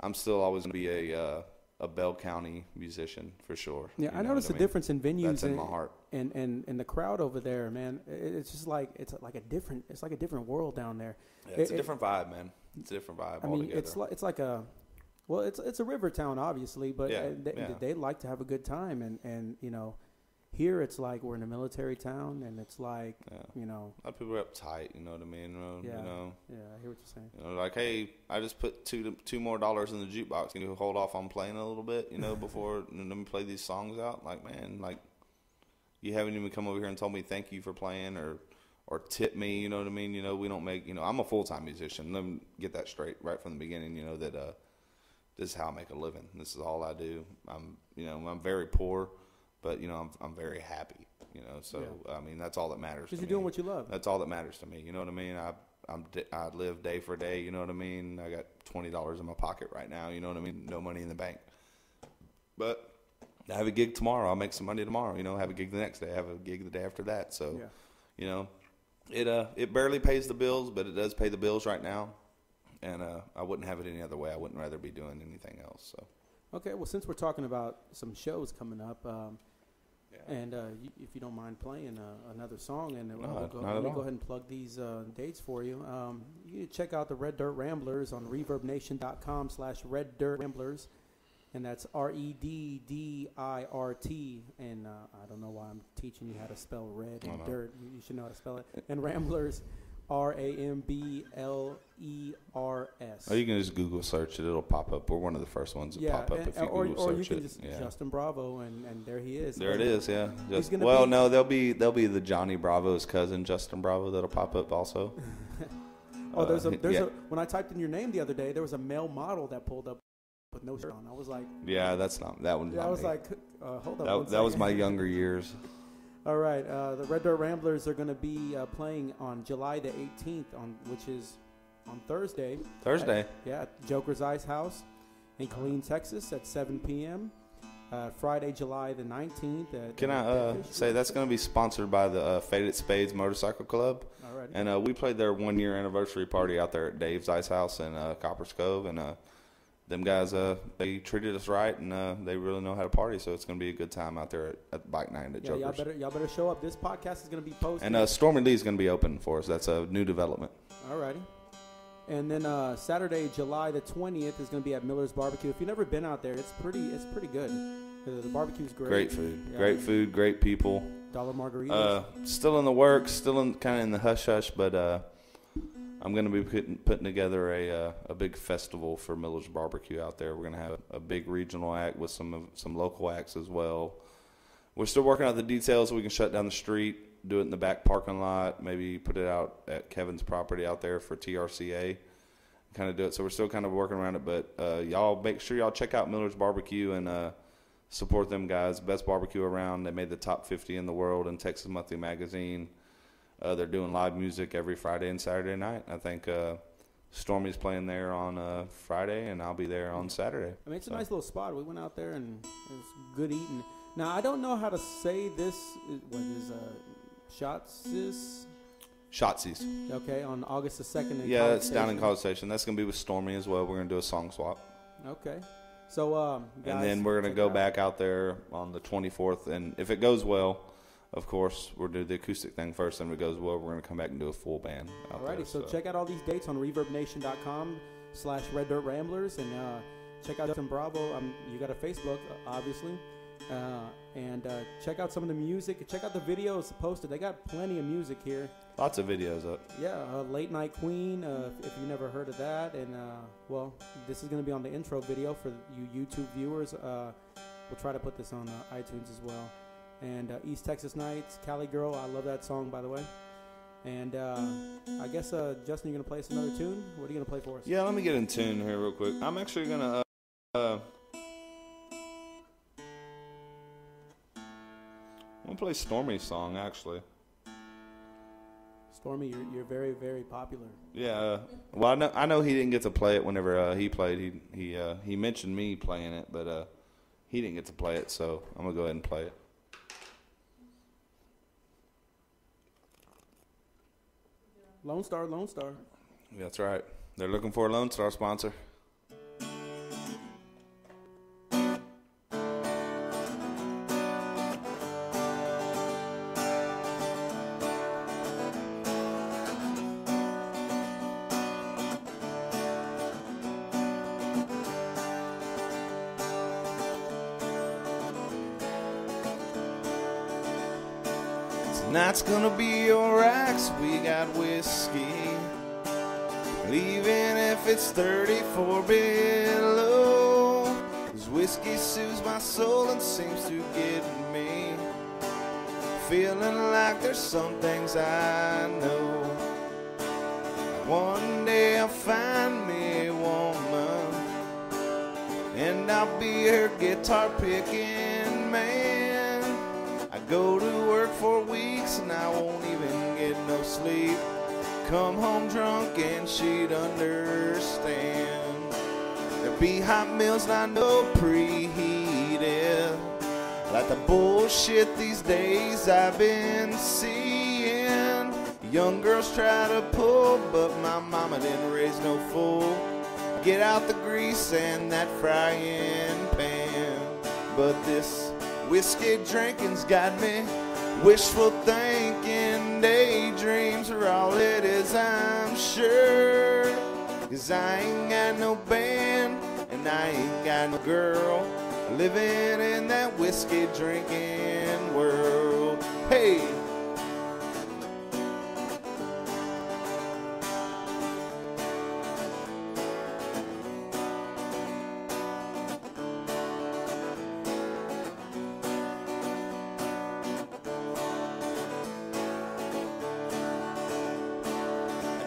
I'm still always going to be a Bell County musician for sure. Yeah, I noticed the difference in venues. That's in my heart. And the crowd over there, man. It's just like it's like a different world down there. Yeah, it's a different vibe, man. It's a different vibe. I mean, it's like it's a river town, obviously, but they like to have a good time, and you know. Here it's like we're in a military town, and it's like, you know. A lot of people are uptight, you know what I mean? Yeah, you know, yeah, I hear what you're saying. You know, like, hey, I just put $2 more in the jukebox. Can you hold off on playing a little bit, you know, before let me play these songs out? Like, man, like, you haven't even come over here and told me thank you for playing or tip me, you know what I mean? You know, we don't make, you know, I'm a full-time musician. Let me get that straight right from the beginning, you know, that this is how I make a living. This is all I do. I'm very poor. But, you know, I'm very happy, you know. So, I mean, that's all that matters to me. Because you're doing what you love. That's all that matters to me. You know what I mean? I live day for day, you know what I mean? I got $20 in my pocket right now, you know what I mean? No money in the bank. But I have a gig tomorrow. I'll make some money tomorrow, you know. Have a gig the next day. Have a gig the day after that. So, you know, it barely pays the bills, but it does pay the bills right now. And I wouldn't have it any other way. I wouldn't rather be doing anything else, so. Okay, well, since we're talking about some shows coming up, and if you don't mind playing another song, and let me go ahead and plug these dates for you. You can check out the Red Dirt Ramblers on ReverbNation.com/Red Dirt Ramblers, and that's REDDIRT. And I don't know why I'm teaching you how to spell red and dirt. You should know how to spell it. And Ramblers. RAMBLERS. Oh, you can just Google search it; it'll pop up. We're one of the first ones to pop up if you Google search it. Or you can just Justin Bravo, and there he is. There it is. Yeah. No, there'll be the Johnny Bravo's cousin, Justin Bravo, that'll pop up also. There's when I typed in your name the other day, there was a male model that pulled up with no shirt on. I was like, yeah, that's not that one. Yeah, I was like, hold up. That was my younger years. All right, the Red Dirt Ramblers are going to be playing on July the 18th, which is on Thursday. At Joker's Ice House in Killeen, Texas at 7 p.m. Friday, July the 19th. Can I say that's going to be sponsored by the Faded Spades Motorcycle Club? All right. And we played their 1-year anniversary party out there at Dave's Ice House in Coppers Cove, and them guys, they treated us right, and they really know how to party, so it's going to be a good time out there at Bike Night at Joker's. Y'all better show up. This podcast is going to be posted. And Stormy Lee's going to be open for us. That's a new development. All righty. And then Saturday, July the 20th is going to be at Miller's Barbecue. If you've never been out there, it's pretty good. The barbecue's great. Great food. Yeah. Great food, great people. Dollar margaritas. Still in the works, still kind of in the hush-hush, but I'm going to be putting together a big festival for Miller's Barbecue out there. We're going to have a big regional act with some local acts as well. We're still working out the details. We can shut down the street, do it in the back parking lot, maybe put it out at Kevin's property out there for TRCA, kind of do it. So we're still kind of working around it, but y'all make sure y'all check out Miller's Barbecue and support them guys. Best barbecue around. They made the top 50 in the world in Texas Monthly Magazine. They're doing live music every Friday and Saturday night. I think Stormy's playing there on Friday, and I'll be there on Saturday. I mean, it's a nice little spot. We went out there, and it was good eating. Now, I don't know how to say this. What is Shotzi's. Okay, on August the 2nd. Yeah, it's down in College Station. That's going to be with Stormy as well. We're going to do a song swap. Okay. So, guys, and then we're going to go back out there on the 24th, and if it goes well, of course, we'll do the acoustic thing first, and if it goes well, we're going to come back and do a full band out there. So check out all these dates on ReverbNation.com/Red Dirt Ramblers, and check out Justin Bravo. You got a Facebook, obviously, and check out some of the music. Check out the videos posted. They got plenty of music here. Lots of videos up. Yeah, Late Night Queen, if you never heard of that. And, this is going to be on the intro video for you YouTube viewers. We'll try to put this on iTunes as well. And East Texas Nights, Cali Girl. I love that song, by the way. And I guess, Justin, you're going to play us another tune? What are you going to play for us? Yeah, let me get in tune here real quick. I'm actually going to... I'm going to play Stormy's song, actually. Stormy, you're very, very popular. Yeah. Well, I know he didn't get to play it whenever he played. He mentioned me playing it, but he didn't get to play it, so I'm going to go ahead and play it. Lone Star. That's right. They're looking for a Lone Star sponsor. Tonight's gonna be alright, 'cause we got whiskey. Even if it's 34 below, 'cause whiskey soothes my soul and seems to get me feeling like there's some things I know. One day I'll find me a woman, and I'll be her guitar picking man. I go to work for weeks and I won't even get no sleep. Come home drunk and she'd understand. There'd be hot meals and I know preheated, like the bullshit these days I've been seeing. Young girls try to pull, but my mama didn't raise no fool. Get out the grease and that frying pan. but this whiskey drinking's got me. Wishful thinking, daydreams are all it is, I'm sure. 'Cause I ain't got no band, and I ain't got no girl, living in that whiskey drinking world. Hey!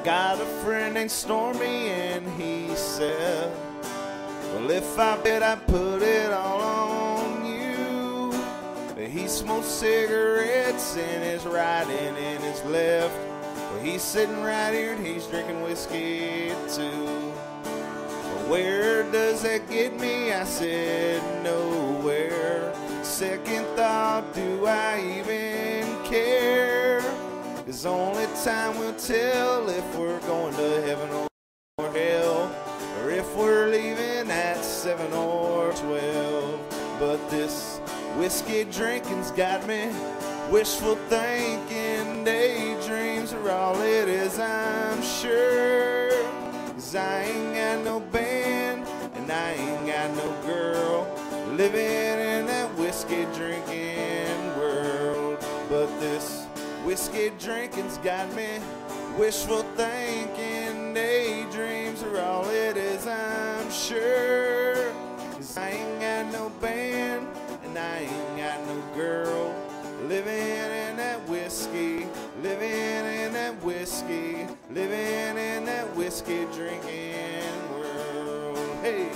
Got a friend named Stormy, and he said, well, if I bet I put it all on you. He smokes cigarettes in his right and in his left. Well, he's sitting right here and he's drinking whiskey too. Well, where does that get me? I said, nowhere. Second thought, do I even care? 'Cause only time will tell if we're going to heaven or hell, or if we're leaving at 7 or 12. But this whiskey drinking's got me. Wishful thinking, daydreams are all it is, I'm sure. 'Cause I ain't got no band, and I ain't got no girl, living in that whiskey drinking world. But this whiskey drinking's got me. Wishful thinking, daydreams are all it is, I'm sure. 'Cause I ain't got no band, and I ain't got no girl, living in that whiskey, living in that whiskey, living in that whiskey drinking world. Hey!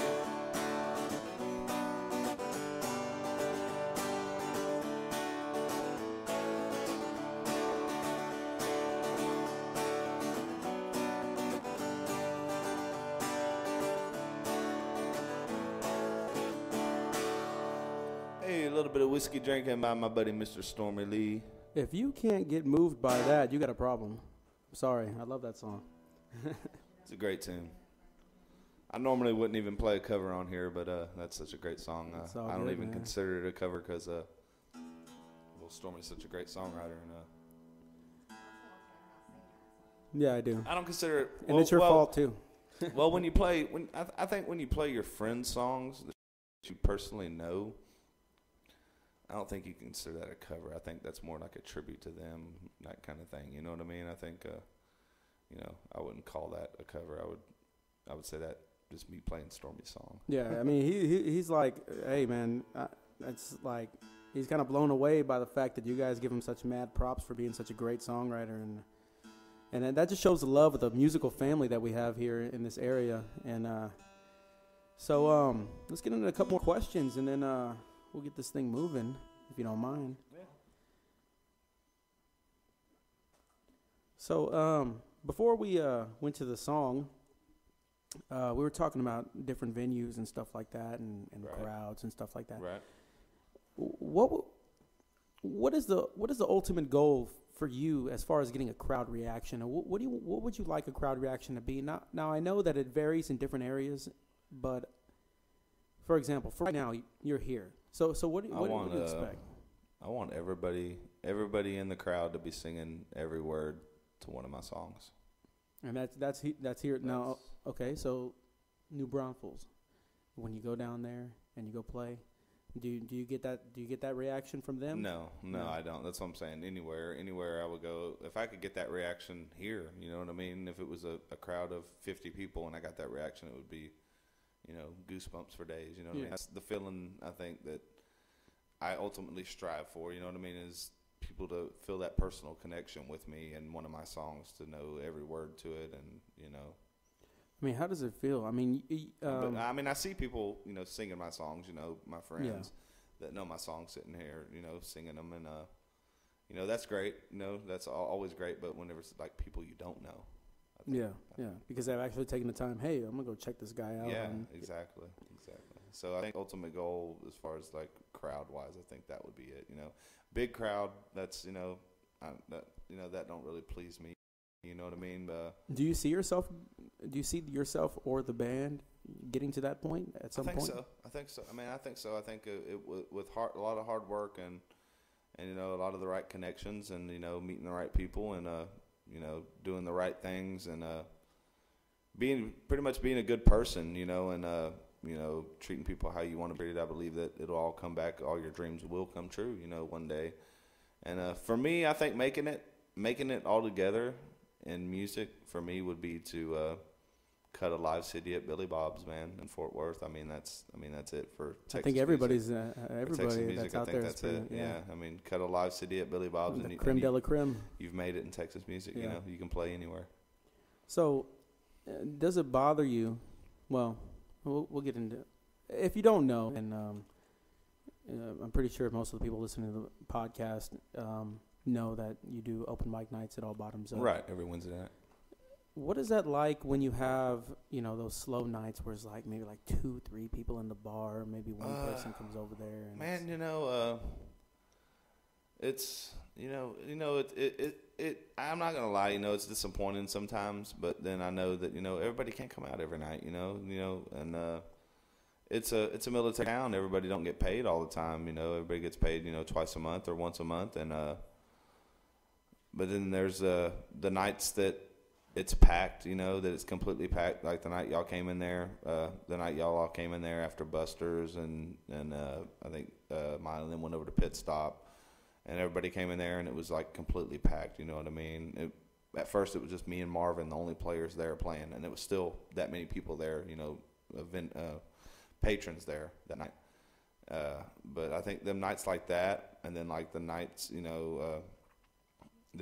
A little bit of whiskey drinking by my buddy Mr. Stormy Lee. If you can't get moved by that, you got a problem. Sorry, I love that song. It's a great tune. I normally wouldn't even play a cover on here, but that's such a great song. I don't even consider it a cover because well, Stormy's such a great songwriter. And yeah, I do. I don't consider it. And it's your fault too. Well, when you play, I think when you play your friends' songs that you personally know, I don't think you can consider that a cover. I think that's more like a tribute to them, that kind of thing. You know what I mean? I think, I wouldn't call that a cover. I would say that just me playing Stormy's song. Yeah, I mean, he's like, hey, man, it's like he's kind of blown away by the fact that you guys give him such mad props for being such a great songwriter. And that just shows the love of the musical family that we have here in this area. And so let's get into a couple more questions, and then we'll get this thing moving, if you don't mind. Yeah. So before we went to the song, we were talking about different venues and stuff like that, and right. crowds and stuff like that. Right. What is the ultimate goal for you as far as getting a crowd reaction? What would you like a crowd reaction to be? Now I know that it varies in different areas, but for example, for right now you're here. So what do you expect? I want everybody in the crowd to be singing every word to one of my songs. And that's here now. Okay, so New Braunfels, when you go down there and you go play, do you get that reaction from them? No, I don't. That's what I'm saying. Anywhere I would go, if I could get that reaction here, you know what I mean? If it was a crowd of 50 people and I got that reaction, it would be, goosebumps for days. You know what I mean? That's the feeling I think that I ultimately strive for. You know what I mean? Is people to feel that personal connection with me and one of my songs, to know every word to it, and I mean, how does it feel? I mean, I see people, singing my songs. My friends that know my songs sitting here, singing them, and that's great. That's always great. But whenever it's like people you don't know, because they've actually taken the time. Hey, I'm gonna go check this guy out. Yeah, exactly. So I think ultimate goal, as far as like crowd wise, I think that would be it. Big crowd. That's that don't really please me. You know what I mean? Do you see yourself or the band, getting to that point at some point? I think so. I think so. I think with a lot of hard work and a lot of the right connections and meeting the right people and doing the right things and being a good person, and treating people how you want to be treated. I believe that it'll all come back. All your dreams will come true, one day. And for me, I think making it all together in music for me would be to cut a live city at Billy Bob's, man, in Fort Worth. That's it for Texas. I think everybody that's out there. That's it. Yeah. Cut a live city at Billy Bob's, and creme de la creme. You've made it in Texas music. Yeah. You can play anywhere. So, does it bother you? Well, we'll get into it. If you don't know, and I'm pretty sure most of the people listening to the podcast know that you do open mic nights at All Bottoms Up. Right, every Wednesday night. What is that like when you have, those slow nights where it's like maybe like 2-3 people in the bar, maybe one person comes over there? And man, it's I'm not gonna lie, it's disappointing sometimes, but then I know that everybody can't come out every night, and it's a military town. Everybody don't get paid all the time, Everybody gets paid, twice a month or once a month, and but then there's the nights that it's packed, that it's completely packed. Like the night y'all came in there, the night y'all all came in there after Buster's, and I think Mine then went over to Pit Stop. And everybody came in there, and it was, like, completely packed, you know what I mean? At first, it was just me and Marvin, the only players there playing, and it was still that many people there, patrons there that night. But I think them nights like that, and then, like, the nights, them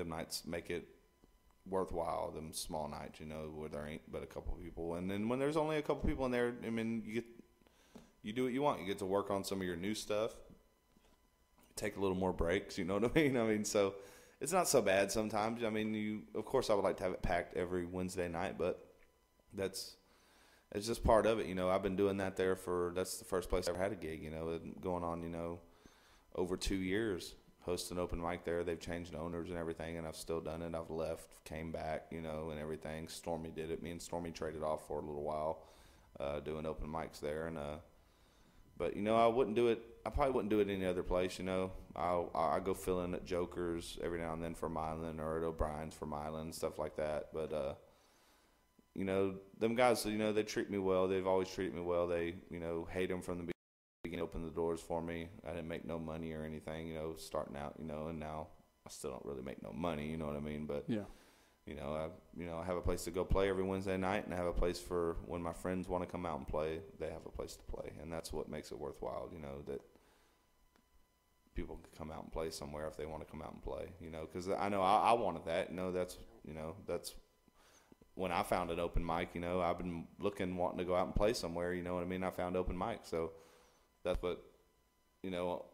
nights make it worthwhile, them small nights, where there ain't but a couple people. And then when there's only a couple people in there, you do what you want. You get to work on some of your new stuff. Take a little more breaks, you know what I mean? So it's not so bad sometimes. Of course I would like to have it packed every Wednesday night, but it's just part of it, I've been doing that there that's the first place I ever had a gig, going on, over 2 years, hosting open mic there. They've changed owners and everything, and I've still done it. I've left, came back, and everything. Stormy did it. Me and Stormy traded off for a little while, doing open mics there, and but I wouldn't do it. I probably wouldn't do it any other place. I go fill in at Joker's every now and then for Milan, or at O'Brien's for Milan, stuff like that. But them guys, they treat me well. They've always treated me well. They hate them from the beginning. Opened the doors for me. I didn't make no money or anything. Starting out. And now I still don't really make no money. You know what I mean? But yeah. I have a place to go play every Wednesday night, and I have a place for when my friends want to come out and play, they have a place to play. And that's what makes it worthwhile, that people can come out and play somewhere if they want to come out and play, because I know I wanted that. That's when I found an open mic, I've been wanting to go out and play somewhere, you know what I mean? I found open mic. So that's what,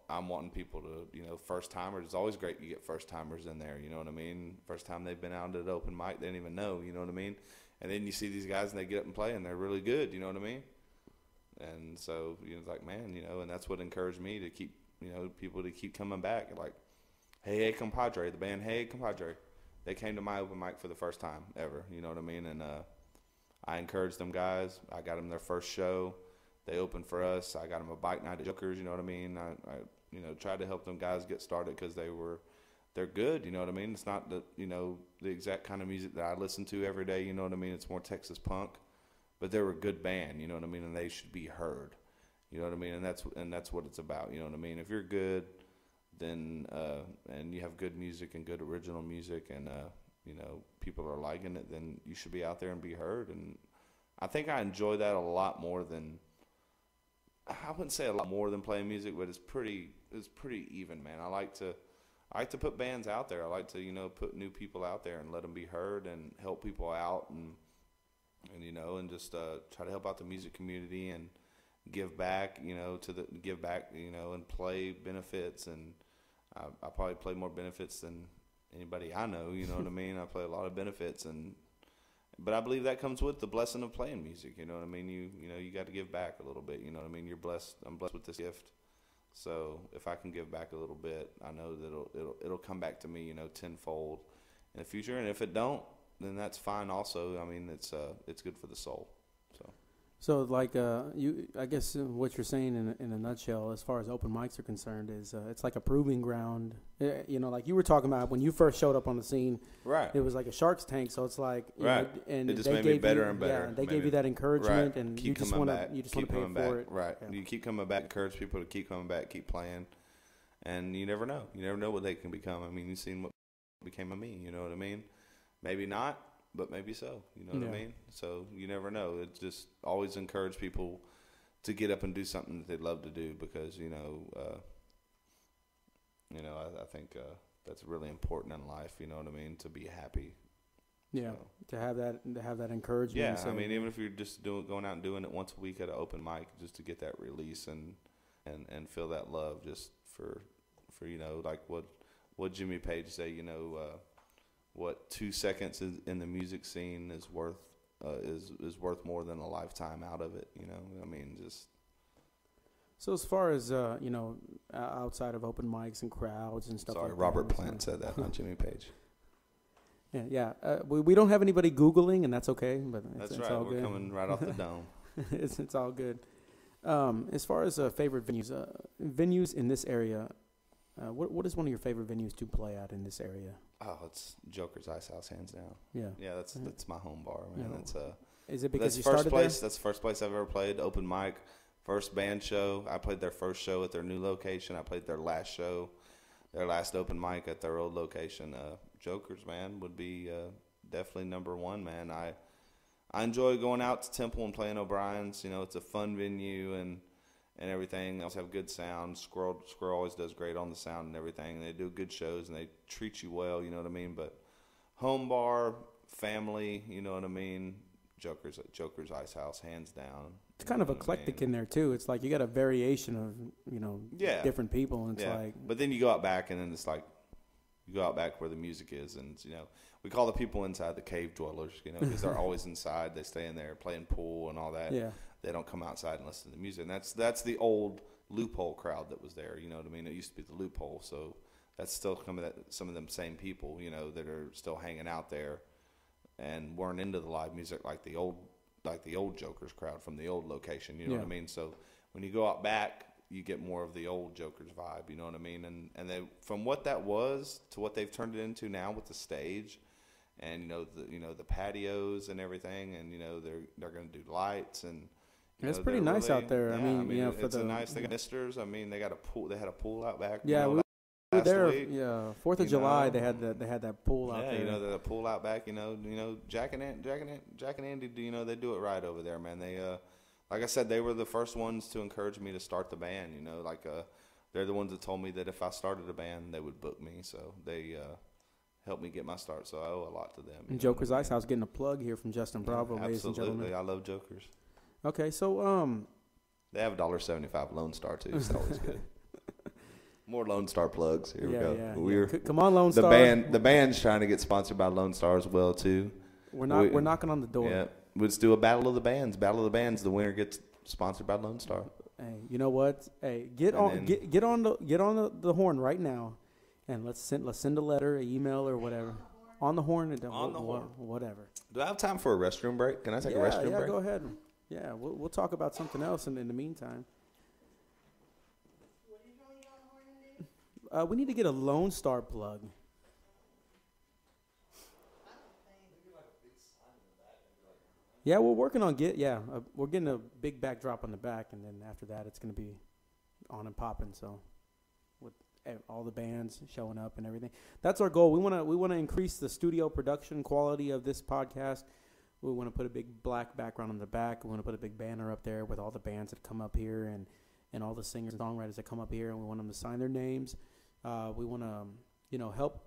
I'm wanting people to, first timers. It's always great you get first timers in there, you know what I mean? First time they've been out at an open mic, they didn't even know, you know what I mean? And then you see these guys and they get up and play and they're really good, you know what I mean? And so, it's like, man, and that's what encouraged me to keep, people to keep coming back. Like, Hey Compadre, the band Hey Compadre, they came to my open mic for the first time ever, you know what I mean? And I encouraged them guys. I got them their first show. They opened for us. I got them a bike night at Joker's, you know what I mean? I tried to help them guys get started because they're good, you know what I mean? It's not the exact kind of music that I listen to every day, you know what I mean? It's more Texas punk, but they're a good band, you know what I mean? And they should be heard, you know what I mean? And that's what it's about, you know what I mean? If you're good, then and you have good music and good original music, and people are liking it, then you should be out there and be heard. And I think I enjoy that a lot more than. I wouldn't say a lot more than playing music, but it's pretty even, man. I like to put bands out there. I like to, put new people out there and let them be heard and help people out and just try to help out the music community and give back, and play benefits. And I probably play more benefits than anybody I know, you know what I mean? I play a lot of benefits, but I believe that comes with the blessing of playing music, you know what I mean? You got to give back a little bit, you know what I mean? You're blessed. I'm blessed with this gift. So if I can give back a little bit, I know that it'll come back to me, tenfold in the future. And if it don't, then that's fine also. I mean, it's good for the soul. So So, like, I guess what you're saying in a nutshell, as far as open mics are concerned, is it's like a proving ground. Like you were talking about when you first showed up on the scene. Right. It was like a Shark's Tank. So it's like, right. And it just made me better and better. Yeah, they gave you that encouragement, right. and keep you just want to pay back. for it. Right. Yeah. You keep coming back, encourage people to keep coming back, keep playing, and you never know. You never know what they can become. I mean, you've seen what became of me. You know what I mean? Maybe not. But maybe so, you know what I mean? So you never know. It just always encourage people to get up and do something that they love to do because, I think that's really important in life, you know what I mean, to be happy. Yeah, to have that encouragement. Yeah, so, I mean, even if you're just going out and doing it once a week at an open mic, just to get that release and feel that love just for like what Jimmy Page say, what 2 seconds in the music scene is worth is worth more than a lifetime out of it. I mean, just. So as far as outside of open mics and crowds and stuff. Sorry, like Robert that, Plant said that, not Jimmy Page. Yeah. We don't have anybody Googling, and that's okay. But that's it's right. all We're good. coming right off the dome. It's all good. As far as favorite venues in this area. What is one of your favorite venues to play at in this area? Oh, it's Joker's Ice House, hands down. Yeah, that's my home bar, man. Is it because that's you first started place? there? That's the first place I've ever played. Open mic, first band show. I played their first show at their new location. I played their last show, their last open mic at their old location. Joker's, man, would be definitely number one, man. I enjoy going out to Temple and playing O'Brien's. It's a fun venue and everything. They also have good sound. Squirrel always does great on the sound and everything. And they do good shows and they treat you well, you know what I mean? But home bar, family, you know what I mean? Joker's Ice House, hands down. It's kind of eclectic in there too. It's like you got a variation of different people, and it's like. But then you go out back and then it's like you go out back where the music is, and we call the people inside the cave dwellers, because they're always inside. They stay in there playing pool and all that. Yeah. They don't come outside and listen to the music. And that's the old Loophole crowd that was there. You know what I mean? It used to be the Loophole. So that's still some of them same people, that are still hanging out there and weren't into the live music like the old Jokers crowd from the old location. You know what I mean? So when you go out back, you get more of the old Jokers vibe. You know what I mean? And they, from what that was to what they've turned it into now with the stage and the patios and everything, and they're going to do lights and. It's pretty nice out there. Yeah, I mean it's a nice. They got misters. I mean, they got a pool. They had a pool out back. Yeah, we were there. Week. Yeah, 4th of July. They had that pool out there. Yeah, the pool out back. Jack and Andy. They do it right over there, man. They, like I said, they were the first ones to encourage me to start the band. They're the ones that told me that if I started a band, they would book me. So they helped me get my start. So I owe a lot to them. And Joker's Ice House getting a plug here from Justin Bravo, ladies and gentlemen. Absolutely, I love Jokers. Okay, so they have $1.75 Lone Star too. It's always good. More Lone Star plugs. Here we go. Come on, Lone Star. The band's trying to get sponsored by Lone Star as well too. We're knocking on the door. Yeah, let's do a battle of the bands. Battle of the bands. The winner gets sponsored by Lone Star. Hey, you know what? Hey, get on the horn right now, and let's send a letter, an email, or whatever. On the horn and whatever. Do I have time for a restroom break? Can I take a restroom break? Yeah, go ahead. Yeah, we'll talk about something else in the meantime. What are you doing on the horn, dude? We need to get a Lone Star plug. Yeah, we're working on we're getting a big backdrop on the back, and then after that, it's going to be on and popping. So, with all the bands showing up and everything, that's our goal. We want to increase the studio production quality of this podcast. We want to put a big black background on the back. We want to put a big banner up there with all the bands that come up here and all the singers and songwriters that come up here, and we want them to sign their names. We want to, help,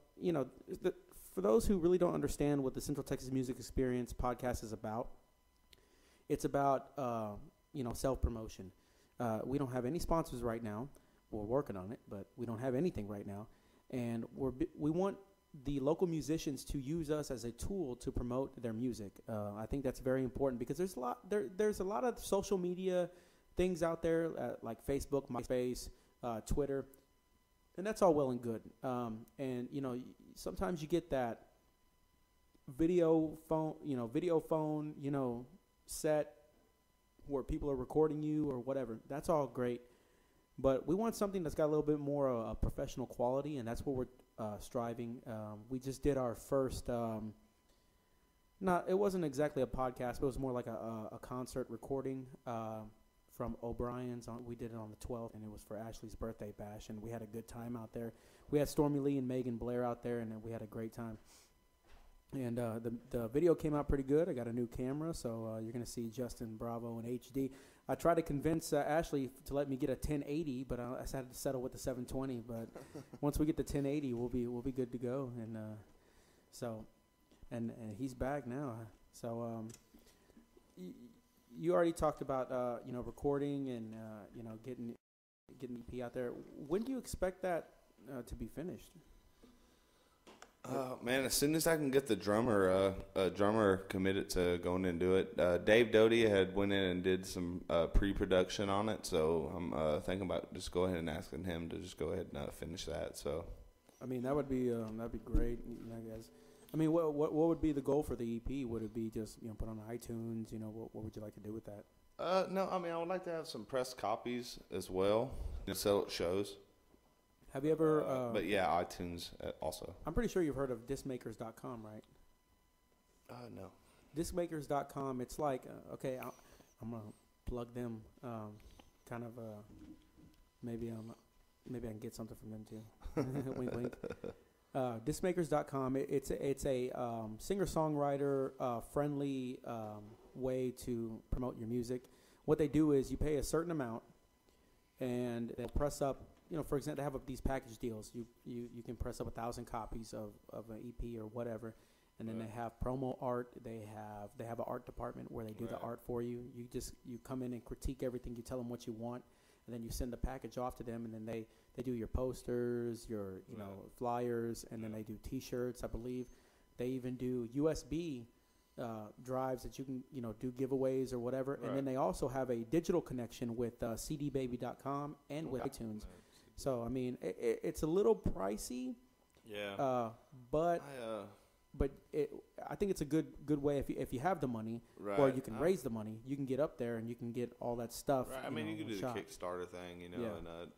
for those who really don't understand what the Central Texas Music Experience podcast is about, it's about, self-promotion. We don't have any sponsors right now. We're working on it, but we don't have anything right now. And we want the local musicians to use us as a tool to promote their music. I think that's very important because there's a lot of social media things out there like Facebook, MySpace, Twitter, and that's all well and good. And sometimes you get that video phone, set where people are recording you or whatever. That's all great. But we want something that's got a little bit more professional quality, and that's what we're striving. We just did our first, it wasn't exactly a podcast, but it was more like a concert recording from O'Brien's. We did it on the 12th, and it was for Ashley's birthday bash, and we had a good time out there. We had Stormy Lee and Megan Blair out there, and we had a great time. And the video came out pretty good. I got a new camera, so you're going to see Justin Bravo in HD. I tried to convince Ashley to let me get a 1080, but I had to settle with the 720. But once we get the 1080, we'll be good to go. And and he's back now. So you already talked about recording and getting EP out there. When do you expect that to be finished? Man, as soon as I can get the drummer committed to going and do it. Dave Doty had went in and did some pre-production on it, so I'm thinking about just go ahead and asking him to just go ahead and finish that. So, I mean, that'd be great, I guess. I mean, what would be the goal for the EP? Would it be just put on iTunes? What would you like to do with that? No, I mean I would like to have some pressed copies as well. Sell at shows. Have you ever? But yeah, iTunes also. I'm pretty sure you've heard of discmakers.com, right? No. Discmakers.com. It's like okay, I'm gonna plug them. Maybe I can get something from them too. Wink, wink. Discmakers.com. It's a singer-songwriter friendly way to promote your music. What they do is you pay a certain amount, and they'll press up. For example, they have these package deals. You can press up 1,000 copies of an EP or whatever, and then they have promo art. They have an art department where they do the art for you. You come in and critique everything. You tell them what you want, and then you send the package off to them, and then they do your posters, your flyers, and then they do T-shirts. I believe they even do USB drives that you can do giveaways or whatever, and then they also have a digital connection with cdbaby.com and with iTunes. So I mean, it's a little pricey. Yeah. But I think it's a good way if you have the money, or you can raise the money, you can get up there and you can get all that stuff. Right. I mean, you can do the Kickstarter thing, and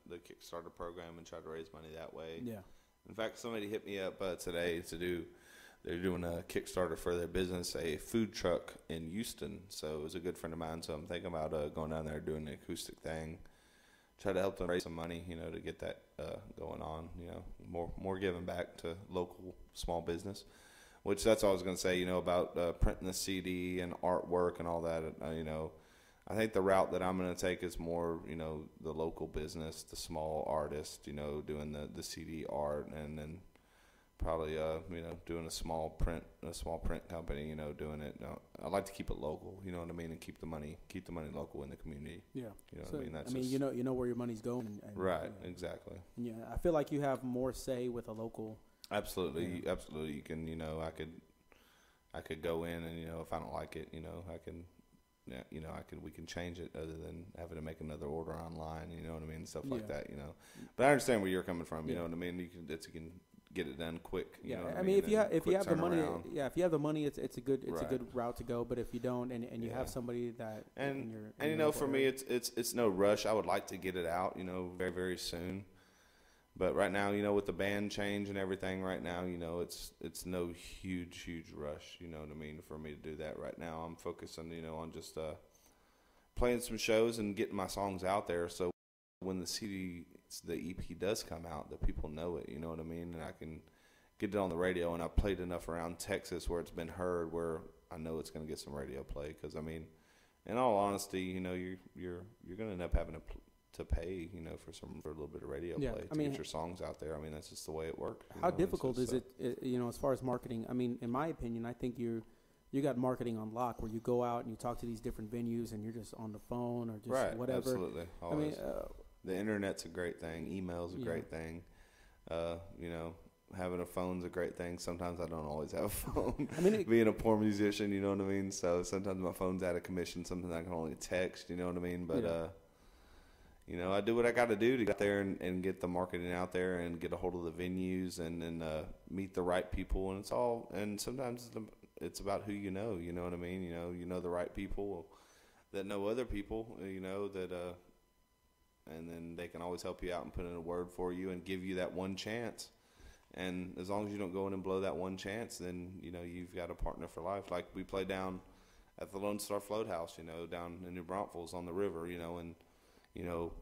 the Kickstarter program, and try to raise money that way. Yeah. In fact, somebody hit me up today they're doing a Kickstarter for their business, a food truck in Houston. So it was a good friend of mine. So I'm thinking about going down there doing an acoustic thing. Try to help them raise some money, to get that going on, more giving back to local small business, which that's all I was going to say, about printing the CD and artwork and all that. I think the route that I'm going to take is more, the local business, the small artist, doing the CD art, and then probably, doing a small print company, doing it. I like to keep it local, you know what I mean, and keep the money local in the community. Yeah. You know so, what I mean? That's you know where your money's going. And right. Exactly. Yeah. I feel like you have more say with a local. Absolutely. Yeah. Absolutely. You can, I could go in and, if I don't like it, I can, we can change it other than having to make another order online, you know what I mean? Stuff like that, But I understand where you're coming from, you know what I mean? You can get it done quick. You know what I mean? If you have the money, if you have the money, it's a good route to go. But if you don't, and you have somebody that for me, it's no rush. I would like to get it out, very very soon. But right now, with the band change and everything, right now, it's no huge rush. You know what I mean? For me to do that right now, I'm focusing, on just playing some shows and getting my songs out there. So when the EP does come out, that people know it, you know what I mean? And I can get it on the radio, and I've played enough around Texas where it's been heard, where I know it's going to get some radio play. Because I mean, in all honesty, you're going to end up having to pay, for a little bit of radio play to get your songs out there. I mean, that's just the way it works. How difficult is it, as far as marketing? I mean, in my opinion, I think you got marketing on lock, where you go out and you talk to these different venues, and you're just on the phone or just whatever. Absolutely. Always. I mean, the internet's a great thing. Email's a great thing. Having a phone's a great thing. Sometimes I don't always have a phone. I mean, being a poor musician, you know what I mean? So sometimes my phone's out of commission. Sometimes I can only text, you know what I mean? But, I do what I got to do to get there and get the marketing out there and get a hold of the venues and then meet the right people. And sometimes it's about who you know what I mean? You know the right people that know other people, that and then they can always help you out and put in a word for you and give you that one chance. And as long as you don't go in and blow that one chance, then, you've got a partner for life. Like we play down at the Lone Star Float House, down in New Braunfels on the river, and,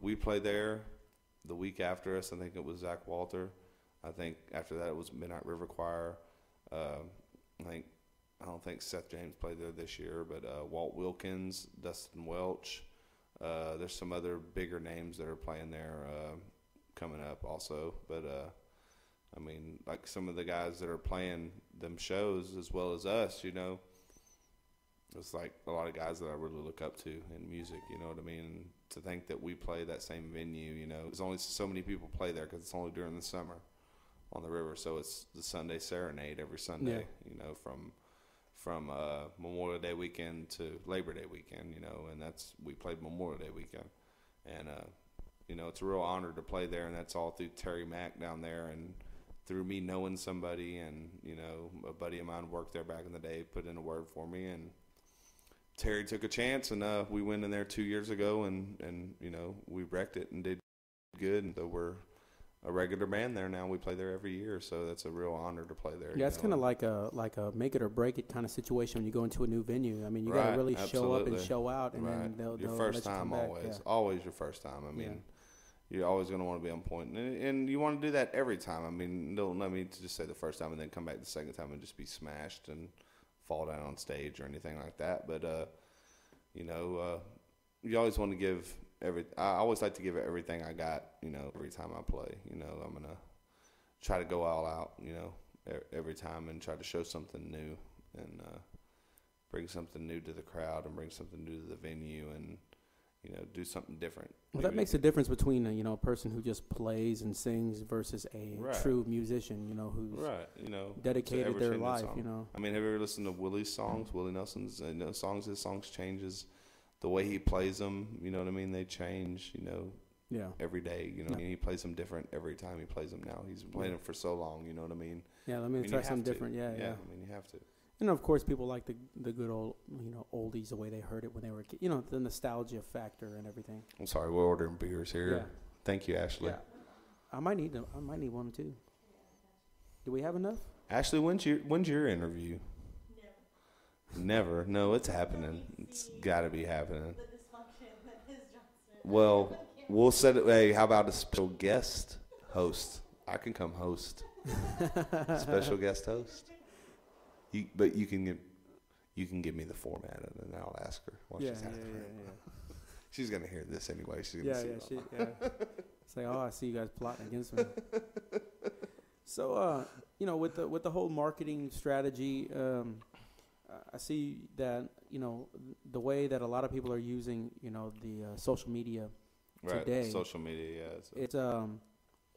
we played there the week after us. I think it was Zach Walter. I think after that it was Midnight River Choir. I don't think Seth James played there this year, but Walt Wilkins, Dustin Welch. There's some other bigger names that are playing there coming up also. But, like some of the guys that are playing them shows as well as us, it's like a lot of guys that I really look up to in music, you know what I mean? And to think that we play that same venue, there's only so many people play there because it's only during the summer on the river. So it's the Sunday Serenade every Sunday, from Memorial Day weekend to Labor Day weekend, and we played Memorial Day weekend. And, it's a real honor to play there, and that's all through Terry Mack down there and through me knowing somebody. And, a buddy of mine worked there back in the day, put in a word for me, and Terry took a chance, and we went in there 2 years ago, and we wrecked it and did good. And so we're a regular band there now. We play there every year, so that's a real honor to play there. Yeah, it's kind of like a make it or break it kind of situation when you go into a new venue. I mean, you got to really show up and show out, and then they'll your let first you come time back. always your first time. I mean, you're always going to want to be on point, and you want to do that every time. I mean, don't let me just say the first time and then come back the second time and just be smashed and fall down on stage or anything like that. But you always want to give I always like to give it everything I got, every time I play. I'm going to try to go all out, every time and try to show something new and bring something new to the crowd and bring something new to the venue and, do something different. Well, that makes a difference between a person who just plays and sings versus a true musician, who's dedicated their life, I mean, have you ever listened to Willie's songs, Willie Nelson's his songs changes the way he plays them, you know what I mean? They change, every day, I mean, he plays them different every time he plays them now. He's been playing them for so long, you know what I mean? Yeah, let me try something different. Yeah. I mean, you have to. And of course, people like the good old, oldies, the way they heard it when they were, the nostalgia factor and everything. I'm sorry, we're ordering beers here. Yeah. Thank you, Ashley. Yeah. I might need one too. Do we have enough? Ashley, when's your interview? Never. No, it's happening. It's got to be happening. The dysfunction that is Johnston. Well, we'll set it. Hey, how about a special guest host? I can come host. Special guest host. But you can give me the format, and then I'll ask her what she's asking. Yeah. She's gonna hear this anyway. She's gonna see it. Say, I see you guys plotting against me. So, with the whole marketing strategy, I see that the way that a lot of people are using the social media today. Social media, yeah. It's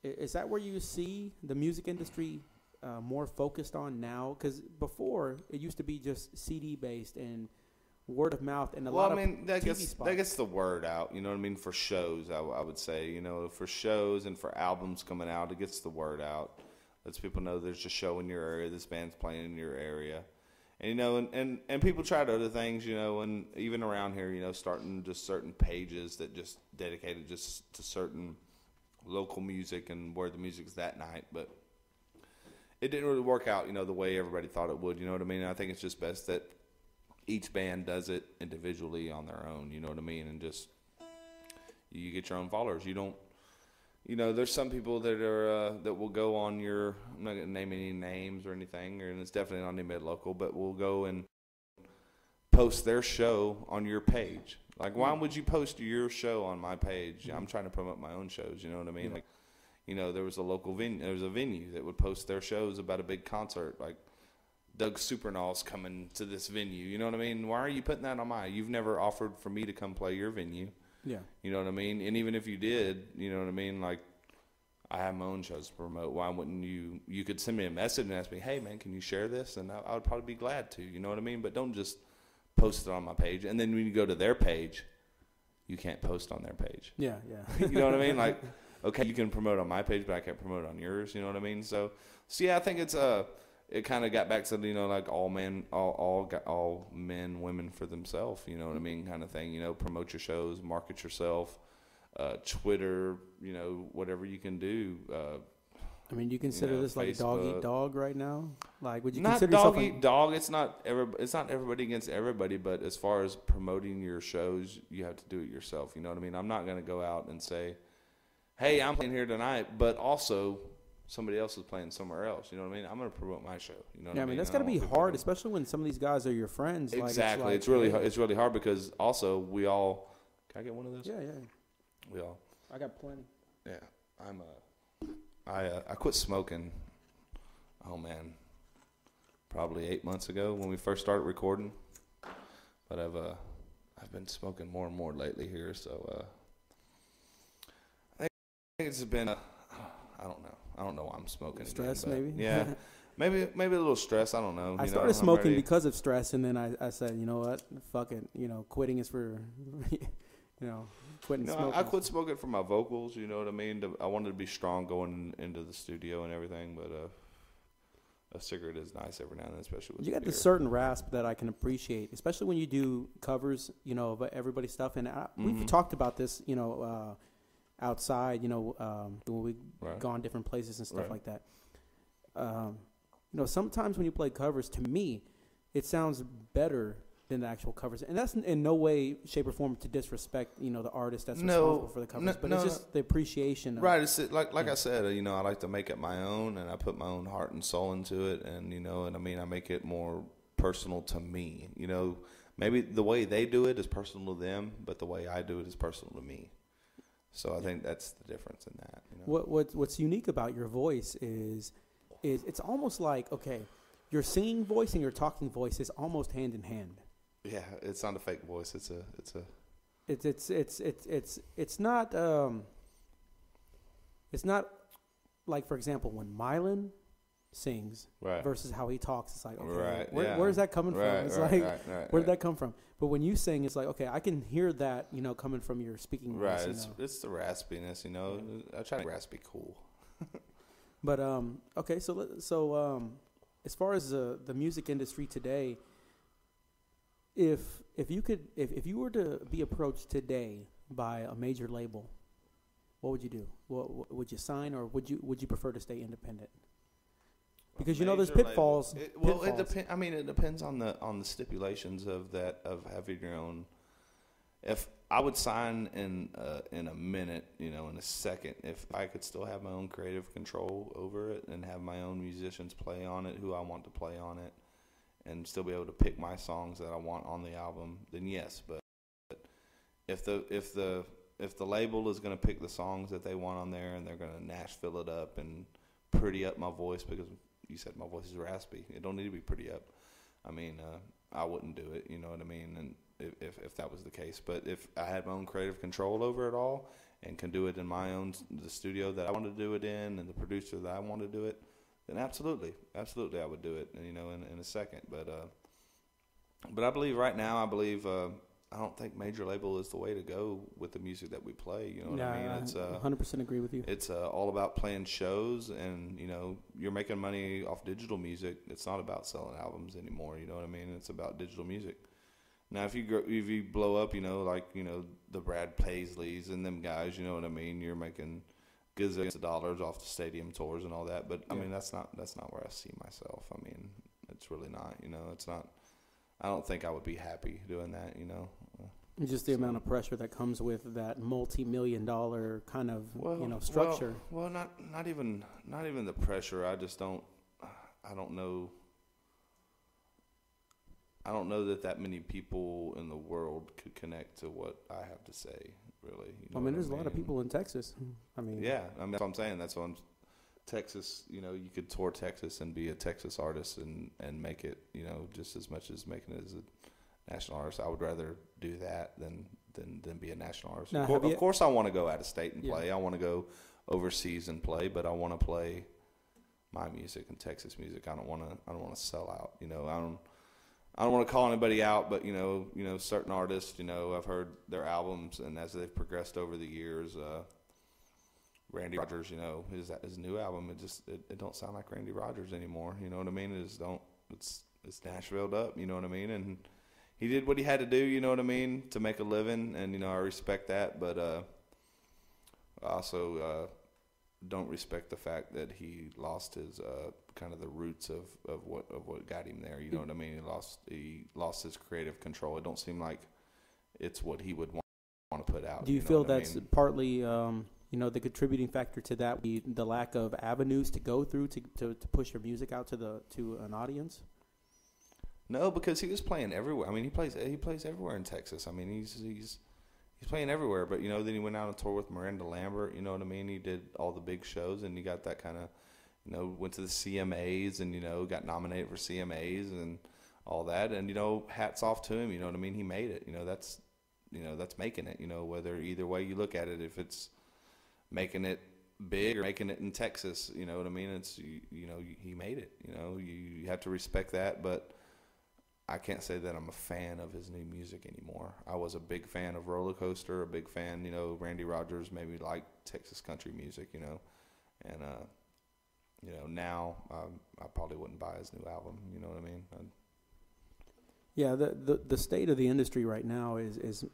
is that where you see the music industry more focused on now? Because before it used to be just CD based and word of mouth and a lot of that TV spots. That gets the word out. You know what I mean? For shows, I would say. For shows and for albums coming out, it gets the word out. Lets people know there's a show in your area. This band's playing in your area. And, and people tried other things, and even around here, starting just certain pages that just dedicated just to certain local music and where the music's that night. But it didn't really work out, the way everybody thought it would, you know what I mean? And I think it's just best that each band does it individually on their own, you know what I mean? And just, you get your own followers. You don't, there's some people that are that will go on I'm not going to name any names or anything, and it's definitely not any mid-local, but will go and post their show on your page. Like, why would you post your show on my page? I'm trying to promote my own shows, you know what I mean? Like, there was a local venue. There was a venue that would post their shows about a big concert, like Doug Supernall's coming to this venue. You know what I mean? Why are you putting that on mine? You've never offered for me to come play your venue. Yeah. You know what I mean? And even if you did, you know what I mean? Like, I have my own shows to promote. Why wouldn't you could send me a message and ask me, hey, man, can you share this? And I would probably be glad to. You know what I mean? But don't just post it on my page. And then when you go to their page, you can't post on their page. Yeah. You know what I mean? Like, okay, you can promote on my page, but I can't promote on yours. You know what I mean? So yeah, I think it's it kind of got back to, like all men, all men, women for themselves, you know what I mean, kind of thing. Promote your shows, market yourself, Twitter, whatever you can do. I mean, do you consider this like dog eat dog right now? Like, would you not consider dog yourself eat dog? It's not everybody against everybody, but as far as promoting your shows, you have to do it yourself. You know what I mean? I'm not going to go out and say, "Hey, I'm playing here tonight," but also somebody else is playing somewhere else. You know what I mean? I'm going to promote my show. You know what I mean? That's got to be hard, especially when some of these guys are your friends. Exactly. Like, it's really hard because also we all. Can I get one of those? Yeah. We all. I got plenty. Yeah, I quit smoking. Oh man, probably 8 months ago when we first started recording. But I've been smoking more and more lately here, so I think it's been I don't know why I'm smoking. Stress, again, maybe. Yeah, maybe a little stress. I don't know. I started smoking because of stress, and then I said, you know what, fuck it. Quitting is for, quitting smoking. I quit smoking for my vocals. You know what I mean? I wanted to be strong going into the studio and everything, but a cigarette is nice every now and then, especially with you got beer. this certain rasp that I can appreciate, especially when you do covers, of everybody's stuff. And we've talked about this, outside, when we've gone different places and stuff like that. Sometimes when you play covers, to me, it sounds better than the actual covers. And that's in no way, shape, or form to disrespect, the artist that's responsible for the covers. But it's just the appreciation. Right. It's like I said, I like to make it my own, and I put my own heart and soul into it. And, I make it more personal to me. Maybe the way they do it is personal to them, but the way I do it is personal to me. So I think that's the difference in that. What's unique about your voice is it's almost like, okay, your singing voice and your talking voice is almost hand in hand. Yeah, it's not a fake voice. It's not like, for example, when Mylan sings versus how he talks, it's like, okay, where's that coming from? It's where'd that come from? But when you sing, it's like, okay, I can hear that, coming from your speaking voice. Right, it's the raspiness, I try to be raspy cool. But okay, so as far as the music industry today, if you were to be approached today by a major label, what would you do? What would you sign, or would you prefer to stay independent? Because there's pitfalls. It depends. I mean, it depends on the stipulations of having your own. If I would sign in a minute, in a second, if I could still have my own creative control over it and have my own musicians play on it, who I want to play on it, and still be able to pick my songs that I want on the album, then yes. But if the label is going to pick the songs that they want on there, and they're going to Nashville it up and pretty up my voice, because you said my voice is raspy, it don't need to be pretty up. I mean, I wouldn't do it. You know what I mean? And if that was the case, but if I had my own creative control over it all and can do it in my own the studio that I want to do it in, and the producer that I want to do it, then absolutely I would do it. In a second. But I believe right now, I don't think major label is the way to go with the music that we play. You know what I mean? It's 100% agree with you. It's all about playing shows, and you're making money off digital music. It's not about selling albums anymore. You know what I mean? It's about digital music. Now, if you blow up, the Brad Paisleys and them guys, you know what I mean? You're making gazillions of dollars off the stadium tours and all that. But I mean, that's not where I see myself. I mean, it's really not. It's not. I don't think I would be happy doing that. Just the amount of pressure that comes with that multi-million-dollar kind of structure. Well, not even the pressure. I just don't. I don't know. I don't know that many people in the world could connect to what I have to say, really. There's a lot of people in Texas. Yeah, that's what I'm saying. That's what Texas, you could tour Texas and be a Texas artist and make it, just as much as making it as a national artist. I would rather do that than be a national artist. Now, of course, I want to go out of state and play. I want to go overseas and play, but I want to play my music and Texas music. I don't want to sell out. I don't want to call anybody out, but certain artists, I've heard their albums, and as they've progressed over the years, Randy Rogers, his new album, it don't sound like Randy Rogers anymore. You know what I mean? It's Nashville'd up. You know what I mean? And he did what he had to do. You know what I mean, to make a living, and I respect that. But I also don't respect the fact that he lost his kind of the roots of what got him there. You know what I mean? He lost his creative control. It don't seem like it's what he would want to put out. Do you feel that's partly the contributing factor to that, the lack of avenues to go through to push your music out to an audience? No, because he was playing everywhere. I mean, he plays everywhere in Texas. I mean, he's playing everywhere. But then he went out on tour with Miranda Lambert. You know what I mean? He did all the big shows, and he got that kind of went to the CMAs and got nominated for CMAs and all that. And hats off to him. You know what I mean? He made it. That's making it. Whether either way you look at it, if it's making it big or making it in Texas, you know what I mean? It's he made it. You have to respect that, but I can't say that I'm a fan of his new music anymore. I was a big fan of Roller Coaster, a big fan, Randy Rogers, maybe like Texas country music, and now I probably wouldn't buy his new album. You know what I mean? Yeah, the state of the industry right now is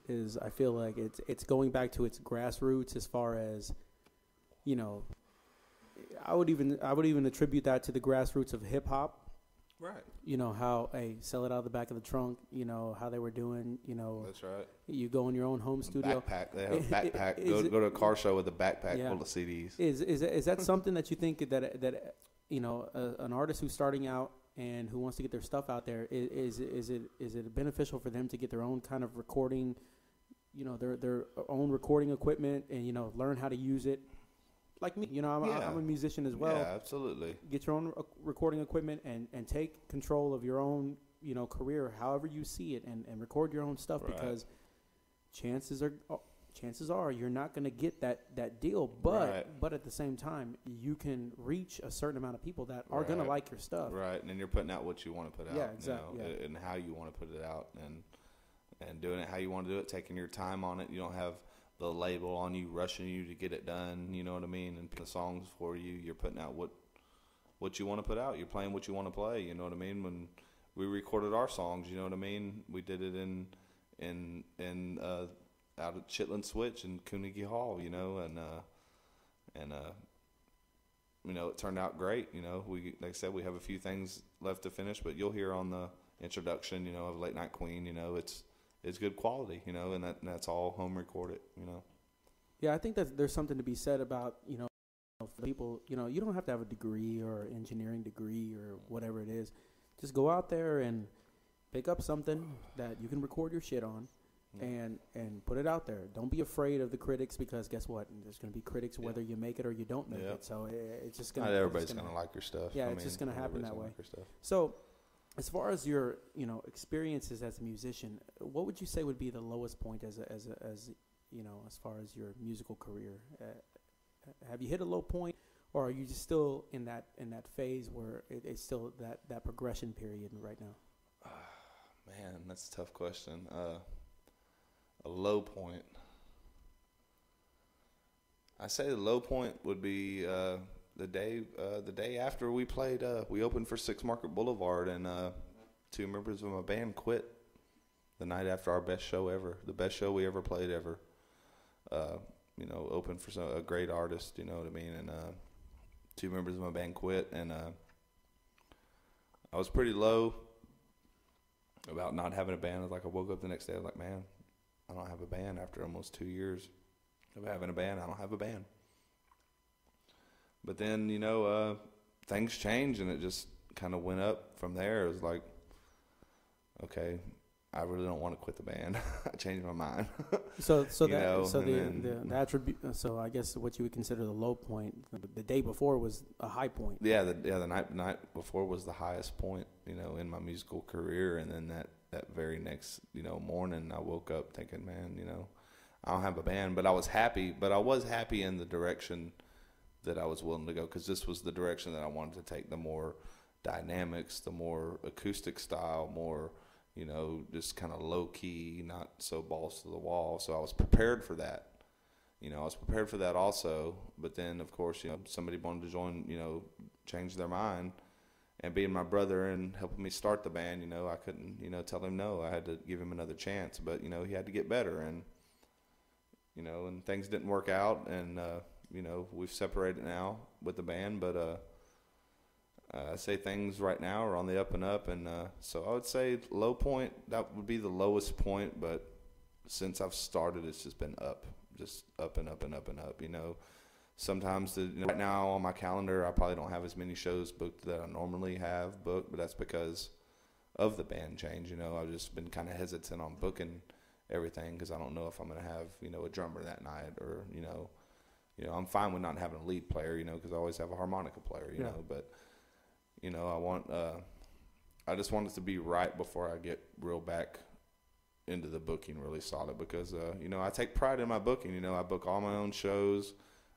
I feel like it's going back to its grassroots as far as, I would even attribute that to the grassroots of hip hop. Right. How sell it out of the back of the trunk. How they were doing. That's right. You go in your own home studio. Backpack. They have a backpack. Go to a car show with a backpack full of CDs. Is that something that you think that an artist who's starting out and who wants to get their stuff out there, is it beneficial for them to get their own kind of recording, their own recording equipment and learn how to use it? Like me, I'm a musician as well. Yeah, absolutely. Get your own recording equipment and take control of your own, career, however you see it, and record your own stuff, right. Because chances are you're not going to get that deal, but at the same time you can reach a certain amount of people that are going to like your stuff. Right, and then you're putting out what you want to put out. Yeah, exactly. And how you want to put it out, and doing it how you want to do it, taking your time on it. You don't have the label on you rushing you to get it done, you know what I mean, and picking the songs for you. You're putting out what you want to put out. You're playing what you want to play, you know what I mean. When we recorded our songs, you know what I mean, we did it in out at Chitlin Switch in Coonagee Hall, and it turned out great. We, like I said, we have a few things left to finish, but you'll hear on the introduction, of Late Night Queen, it's good quality, and that's all home recorded, Yeah, I think that there's something to be said about, for people, you don't have to have a degree or engineering degree or whatever it is. Just go out there and pick up something that you can record your shit on and put it out there. Don't be afraid of the critics, because guess what? There's going to be critics whether you make it or you don't make it. So it's just going to... Not everybody's going to like your stuff. Yeah, it's just going to happen that way. So... as far as your, experiences as a musician, what would you say would be the lowest point as far as your musical career? Have you hit a low point, or are you just still in that phase where it's still that progression period right now? Man, that's a tough question. A low point. I say the low point would be the day after we played, we opened for 6 Market Boulevard, and 2 members of my band quit the night after our best show ever, the best show we ever played ever. Opened for a great artist, you know what I mean, and 2 members of my band quit, and I was pretty low about not having a band. I woke up the next day, I was like, man, I don't have a band after almost 2 years of having a band. I don't have a band. But then, things changed, and it just kind of went up from there. It was like, okay, I really don't want to quit the band. I changed my mind. So the attribute. So I guess what you would consider the low point, the day before was a high point. Yeah, the night before was the highest point, in my musical career, and then that very next, morning, I woke up thinking, man, I don't have a band, but I was happy. But I was happy in the direction that I was willing to go, because this was the direction that I wanted to take, the more dynamics, the more acoustic style, more, just kind of low key, not so balls to the wall. So I was prepared for that. I was prepared for that also. But then, of course, somebody wanted to join, change their mind. And being my brother and helping me start the band, I couldn't, tell him no. I had to give him another chance. But, he had to get better. And, and things didn't work out. And, we've separated now with the band. But I say things right now are on the up and up. And so I would say low point, that would be the lowest point. But since I've started, it's just been up. Just up and up and up and up, Sometimes right now on my calendar, I probably don't have as many shows booked that I normally have booked, but that's because of the band change. I've just been kind of hesitant on booking everything because I don't know if I'm going to have, a drummer that night or, I'm fine with not having a lead player, because I always have a harmonica player, but, I just want it to be right before I get real back into the booking really solid because, I take pride in my booking. I book all my own shows.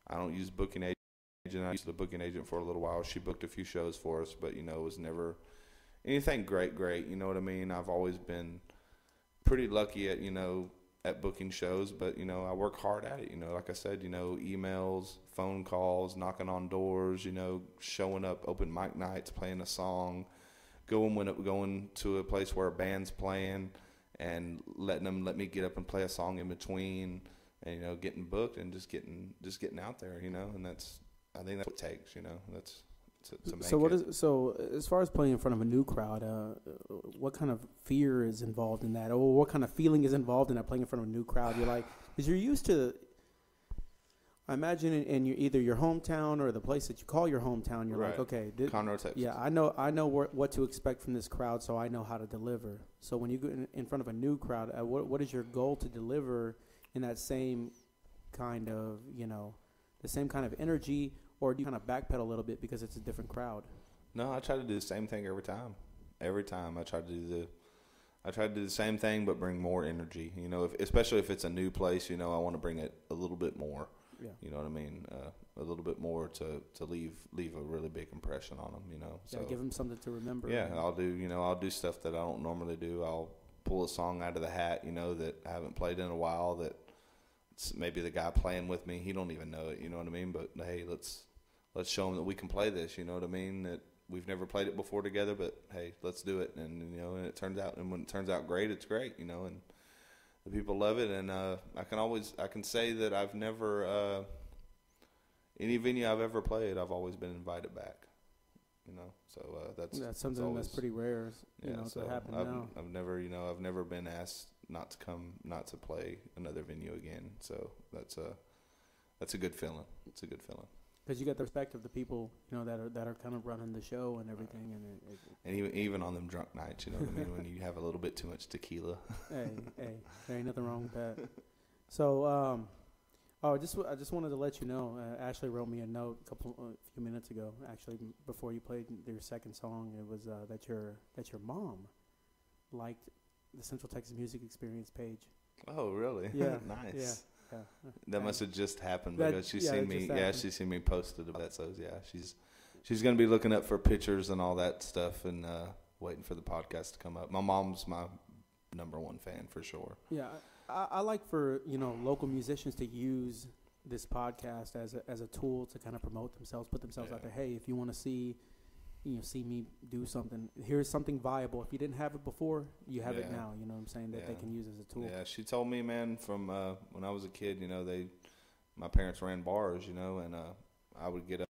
I don't use booking agent. I used the booking agent for a little while. She booked a few shows for us, but, it was never anything great. You know what I mean? I've always been pretty lucky at, at booking shows, but, I work hard at it. Like I said, emails, phone calls, knocking on doors, showing up, open mic nights, playing a song, going to a place where a band's playing and letting them let me get up and play a song in between. And, getting booked and just getting out there, and I think that's what it takes, that's to make it. So as far as playing in front of a new crowd, what kind of fear is involved in that, or what kind of feeling is involved in that playing in front of a new crowd? You're like, because you're used to, I imagine in either your hometown or the place that you call your hometown, you're like, okay, Conroe, Texas. Yeah, I know what to expect from this crowd, so I know how to deliver. So when you go in front of a new crowd, what is your goal to deliver in that same kind of, the same kind of energy, or do you kind of backpedal a little bit because it's a different crowd? No, I try to do the same thing every time. Every time I try to do the same thing, but bring more energy. Especially if it's a new place, I want to bring it a little bit more. Yeah. You know what I mean? A little bit more to leave a really big impression on them. So give them something to remember. Yeah, I'll do stuff that I don't normally do. I'll pull a song out of the hat, that I haven't played in a while that. Maybe the guy playing with me, he don't even know it, you know what I mean? But hey, let's show him that we can play this, you know what I mean? That we've never played it before together, but hey, let's do it. And and it turns out, and when it turns out great, it's great, and the people love it. And I can say that I've never any venue I've ever played, I've always been invited back. So that's something always, that's pretty rare, so to happen now. I've never been asked not to play another venue again. So that's a good feeling. It's a good feeling. Because you got the respect of the people, that are kind of running the show and everything, and even on them drunk nights, what I mean, when you have a little bit too much tequila. hey, there ain't nothing wrong with that. So, I just wanted to let you know. Ashley wrote me a note a few minutes ago. Actually, before you played your second song, it was that your mom liked the Central Texas Music Experience page. Oh, really? Yeah. Nice. Yeah. That must have just happened because she's seen me. Yeah, she's seen me posted about that. So yeah, she's gonna be looking up for pictures and all that stuff and waiting for the podcast to come up. My mom's my number one fan for sure. Yeah, I like for local musicians to use this podcast as a tool to kind of promote themselves, put themselves out there. Hey, if you want to see me do something, here's something viable. If you didn't have it before, you have it now. You know what I'm saying? That they can use as a tool. Yeah, she told me, man, from when I was a kid, my parents ran bars, and I would get up,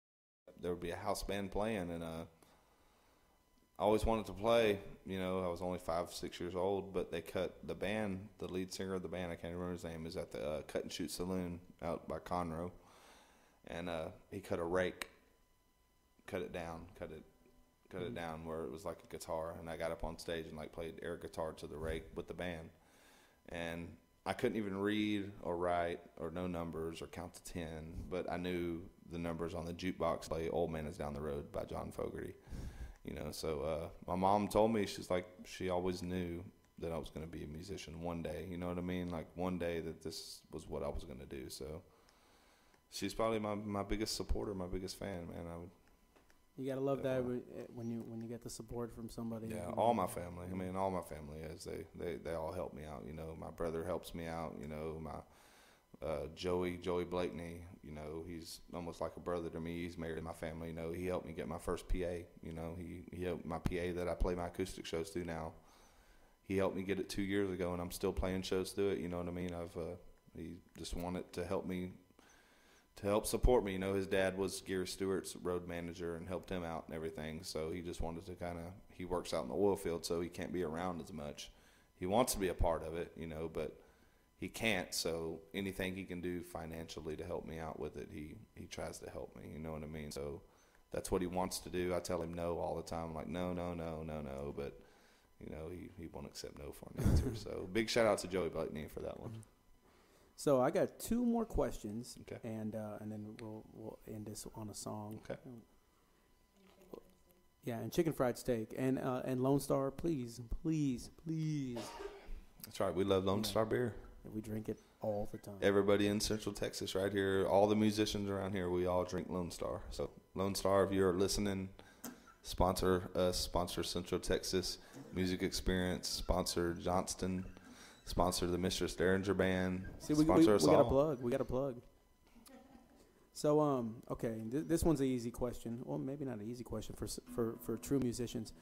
there would be a house band playing, and I always wanted to play. I was only 5, 6 years old, but they cut the band, the lead singer of the band, I can't remember his name, is at the Cut and Shoot Saloon out by Conroe, and he cut a rake, cut it down where it was like a guitar, and I got up on stage and played air guitar to the rake with the band, and I couldn't even read or write or know numbers or count to 10, but I knew the numbers on the jukebox play Old Man Is Down the Road by John Fogerty. So my mom told me, she's like, she always knew that I was going to be a musician one day, you know what I mean? One day that this was what I was going to do. So she's probably my biggest supporter, my biggest fan, man. You gotta love that when you get the support from somebody. Yeah, all my family. I mean, all my family is. They all help me out. My brother helps me out. Joey Blakeney, you know, he's almost like a brother to me. He's married to my family. You know, he helped me get my first PA. You know, he helped my PA that I play my acoustic shows through now. He helped me get it 2 years ago, and I'm still playing shows through it. You know what I mean? He just wanted to help me, to help support me. You know, his dad was Gary Stewart's road manager and helped him out and everything. So he just wanted to he works out in the oil field, so he can't be around as much. He wants to be a part of it, you know, but he can't. So anything he can do financially to help me out with it, he tries to help me. You know what I mean? So that's what he wants to do. I tell him no all the time. I'm like, no. But, you know, he won't accept no for an answer. So big shout out to Joey Blakeney for that one. So I got 2 more questions, Okay. and then we'll end this on a song. Okay. Yeah, and chicken fried steak, and Lone Star, please. That's right. We love Lone Star beer. We drink it all the time. Everybody in Central Texas right here, all the musicians around here, we all drink Lone Star. So Lone Star, if you're listening, sponsor us, sponsor Central Texas Music Experience, sponsor Johnston, sponsor the Mistress Derringer Band, sponsor us all. We got a plug. So, okay, this one's an easy question. Well, maybe not an easy question for true musicians.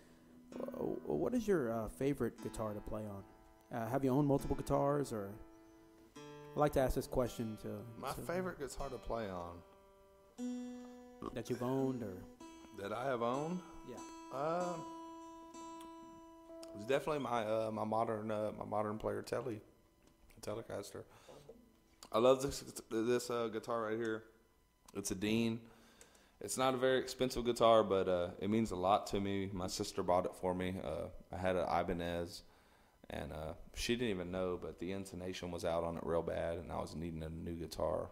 What is your favorite guitar to play on? Have you owned multiple guitars, or? I like to ask this question to My favorite guitar to play on that you've owned, or that I have owned. Yeah. It's definitely my modern player Telecaster. I love this guitar right here. It's a Dean. It's not a very expensive guitar, but it means a lot to me. My sister bought it for me. I had an Ibanez, and she didn't even know, but the intonation was out on it real bad, and I was needing a new guitar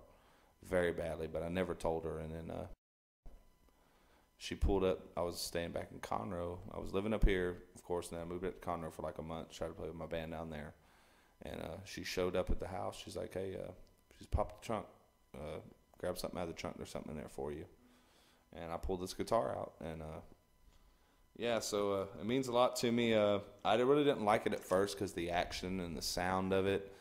very badly, but I never told her. And then she pulled up. I was staying back in Conroe. I was living up here, of course, and then I moved up to Conroe for like a month, tried to play with my band down there. And she showed up at the house. She's like, hey, she's popped the trunk. Grab something out of the trunk. There's something in there for you. And I pulled this guitar out. And, so it means a lot to me. I really didn't like it at first because the action and the sound of it.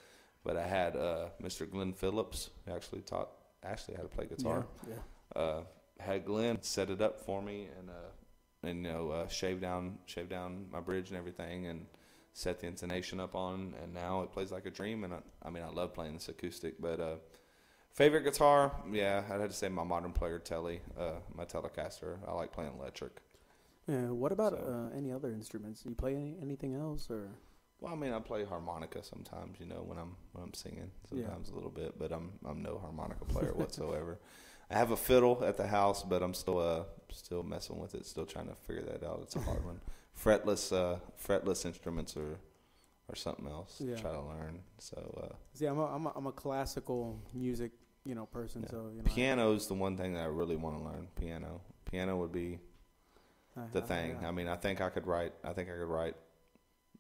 But I had Mr. Glenn Phillips, who actually taught Ashley how to play guitar. Yeah. Had Glenn set it up for me and shave down my bridge and everything and set the intonation up on, and now it plays like a dream. And I love playing this acoustic. But favorite guitar, yeah, I'd have to say my modern player my Telecaster. I like playing electric. Yeah. What about any other instruments? Do you play anything else, or? Well, I play harmonica sometimes, when I'm singing. Sometimes a little bit, but I'm no harmonica player whatsoever. I have a fiddle at the house, but I'm still messing with it, still trying to figure that out. It's a hard one. Fretless instruments are something else to try to learn. So see, I'm a classical music person. Yeah. So piano is the one thing that I really want to learn. Piano would be the thing. I think I could write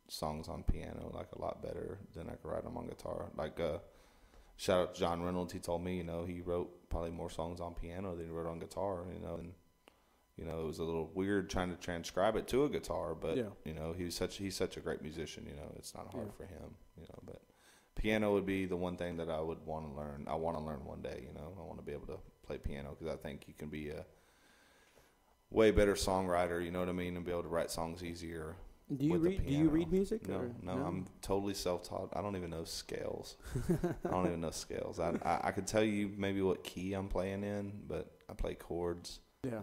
songs on piano like a lot better than I could write them on guitar. Like shout out to John Reynolds. He told me he wrote probably more songs on piano than he wrote on guitar. And it was a little weird trying to transcribe it to a guitar, but he's such a great musician. It's not hard for him. But piano would be the one thing that I would want to learn. I want to learn one day. I want to be able to play piano because I think you can be a way better songwriter. You know what I mean, and be able to write songs easier. Do you read music? No, I'm totally self-taught. I don't even know scales. I could tell you maybe what key I'm playing in, but I play chords. Yeah.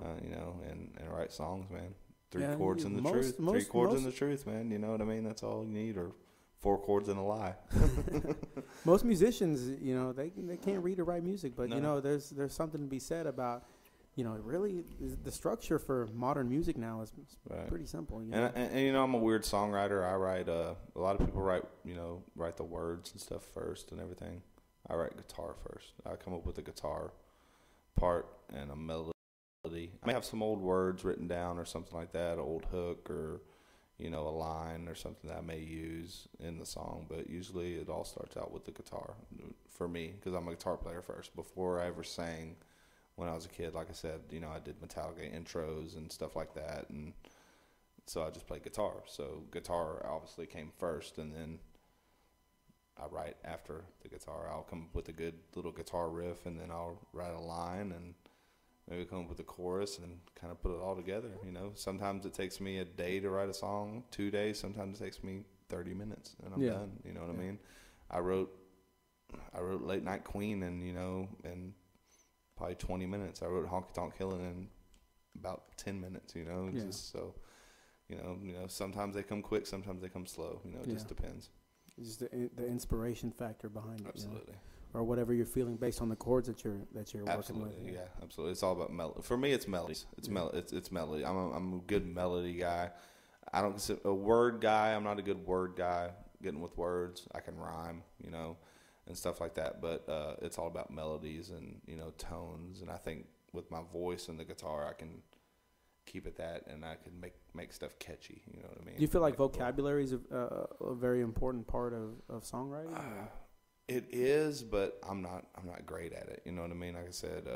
And write songs, man. Three chords in the truth. Three chords in the truth, man. You know what I mean? That's all you need, or 4 chords and a lie. Most musicians, they can't read or write music, but there's something to be said about. Really, the structure for modern music now is pretty simple. And I'm a weird songwriter. I write. A lot of people write the words and stuff first and everything. I write guitar first. I come up with a guitar part and a melody. I may have some old words written down or something like that, an old hook or a line or something that I may use in the song. But usually, it all starts out with the guitar for me because I'm a guitar player first before I ever sang. When I was a kid, like I said, I did Metallica intros and stuff like that, and so I just played guitar. So guitar obviously came first, and then I write after the guitar. I'll come up with a good little guitar riff, and then I'll write a line, and maybe come up with a chorus, and kind of put it all together. You know, sometimes it takes me a day to write a song, 2 days. Sometimes it takes me 30 minutes, and I'm done. You know what I mean? I wrote Late Night Queen, and in probably 20 minutes. I wrote Honky Tonk Killin' in about 10 minutes. Just so. Sometimes they come quick, sometimes they come slow. It just depends. It's just the inspiration factor behind it. Absolutely. Or whatever you're feeling based on the chords that you're working with. Yeah, absolutely. It's all about melody. For me, it's melodies. It's melody. I'm a good melody guy. I don't consider a word guy. I'm not a good word guy. Getting with words, I can rhyme, and stuff like that. But it's all about melodies and tones. And I think with my voice and the guitar, I can keep it that, and I can make stuff catchy. You know what I mean? Do you feel like vocabulary is a very important part of songwriting? It is, but I'm not great at it. You know what I mean? Like I said,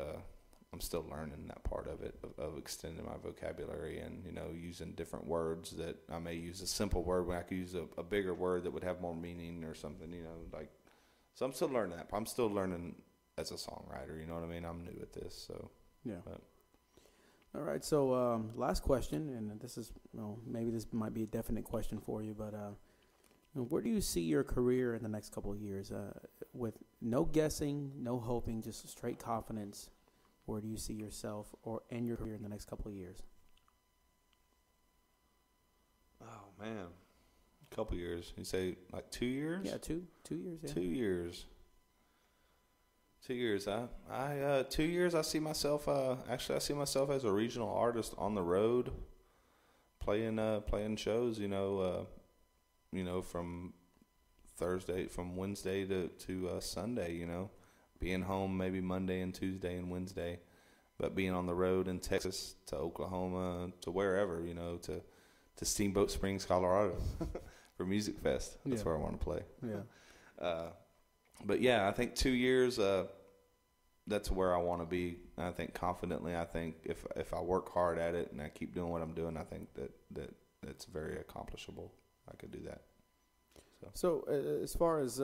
I'm still learning that part of it, of extending my vocabulary and, using different words that I may use a simple word when I could use a bigger word that would have more meaning or something, so I'm still learning that. I'm still learning as a songwriter, you know what I mean? I'm new at this, so. Yeah. All right, so last question, and this is, maybe this might be a definite question for you, but where do you see your career in the next couple of years? With no guessing, no hoping, just straight confidence, where do you see yourself and your career in the next couple of years? Oh, man. A couple years. You say like 2 years? Yeah, 2 years. Yeah. 2 years. 2 years. 2 years. I see myself. Actually, I see myself as a regional artist on the road, playing shows. From Wednesday to Sunday. Being home maybe Monday and Tuesday and Wednesday, but being on the road in Texas to Oklahoma to wherever. To Steamboat Springs, Colorado, for Music Fest. That's where I want to play. Yeah. But yeah, I think 2 years, that's where I want to be. And I think confidently, I think if I work hard at it and I keep doing what I'm doing, I think that it's very accomplishable. I could do that. So as far as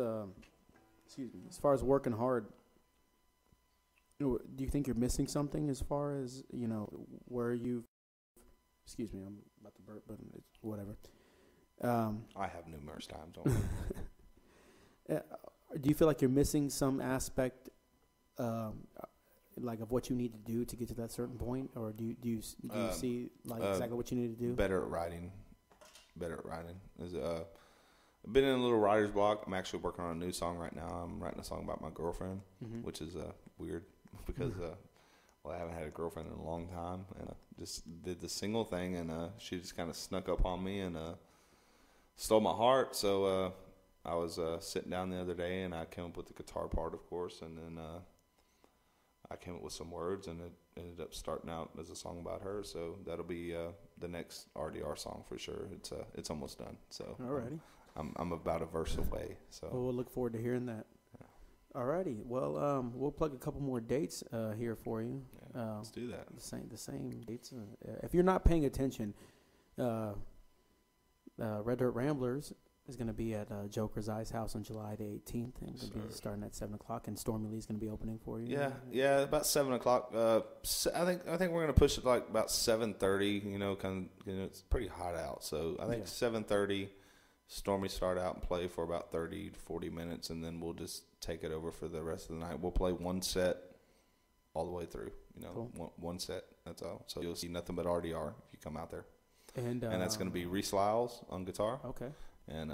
working hard, do you think you're missing something as far as, where you've, excuse me, I'm about to burp, but it's whatever. I have numerous times. Don't worry. Do you feel like you're missing some aspect, like of what you need to do to get to that certain point, or do you see like exactly what you need to do? Better at writing. I've been in a little writer's block. I'm actually working on a new song right now. I'm writing a song about my girlfriend, which is weird because I haven't had a girlfriend in a long time, and I just did the single thing, and she just kind of snuck up on me and stole my heart. So I was sitting down the other day, and I came up with the guitar part, of course, and then I came up with some words, and it ended up starting out as a song about her. So that'll be the next RDR song for sure. It's almost done. So alrighty. I'm about a verse away. So we'll look forward to hearing that. Yeah. Alrighty. Well, we'll plug a couple more dates here for you. Yeah, let's do that. The same dates. If you're not paying attention, Red Dirt Ramblers is going to be at Joker's Ice House on July the 18th, and it's going to be starting at 7 o'clock. And Stormy Lee's going to be opening for you. Yeah, about 7 o'clock. I think we're going to push it like about 7:30. It's pretty hot out, so I think 7:30. Stormy start out and play for about 30 to 40 minutes, and then we'll just take it over for the rest of the night. We'll play one set all the way through. Cool. One set. That's all. So you'll see nothing but RDR if you come out there. And that's going to be Reese Lyles on guitar. Okay. And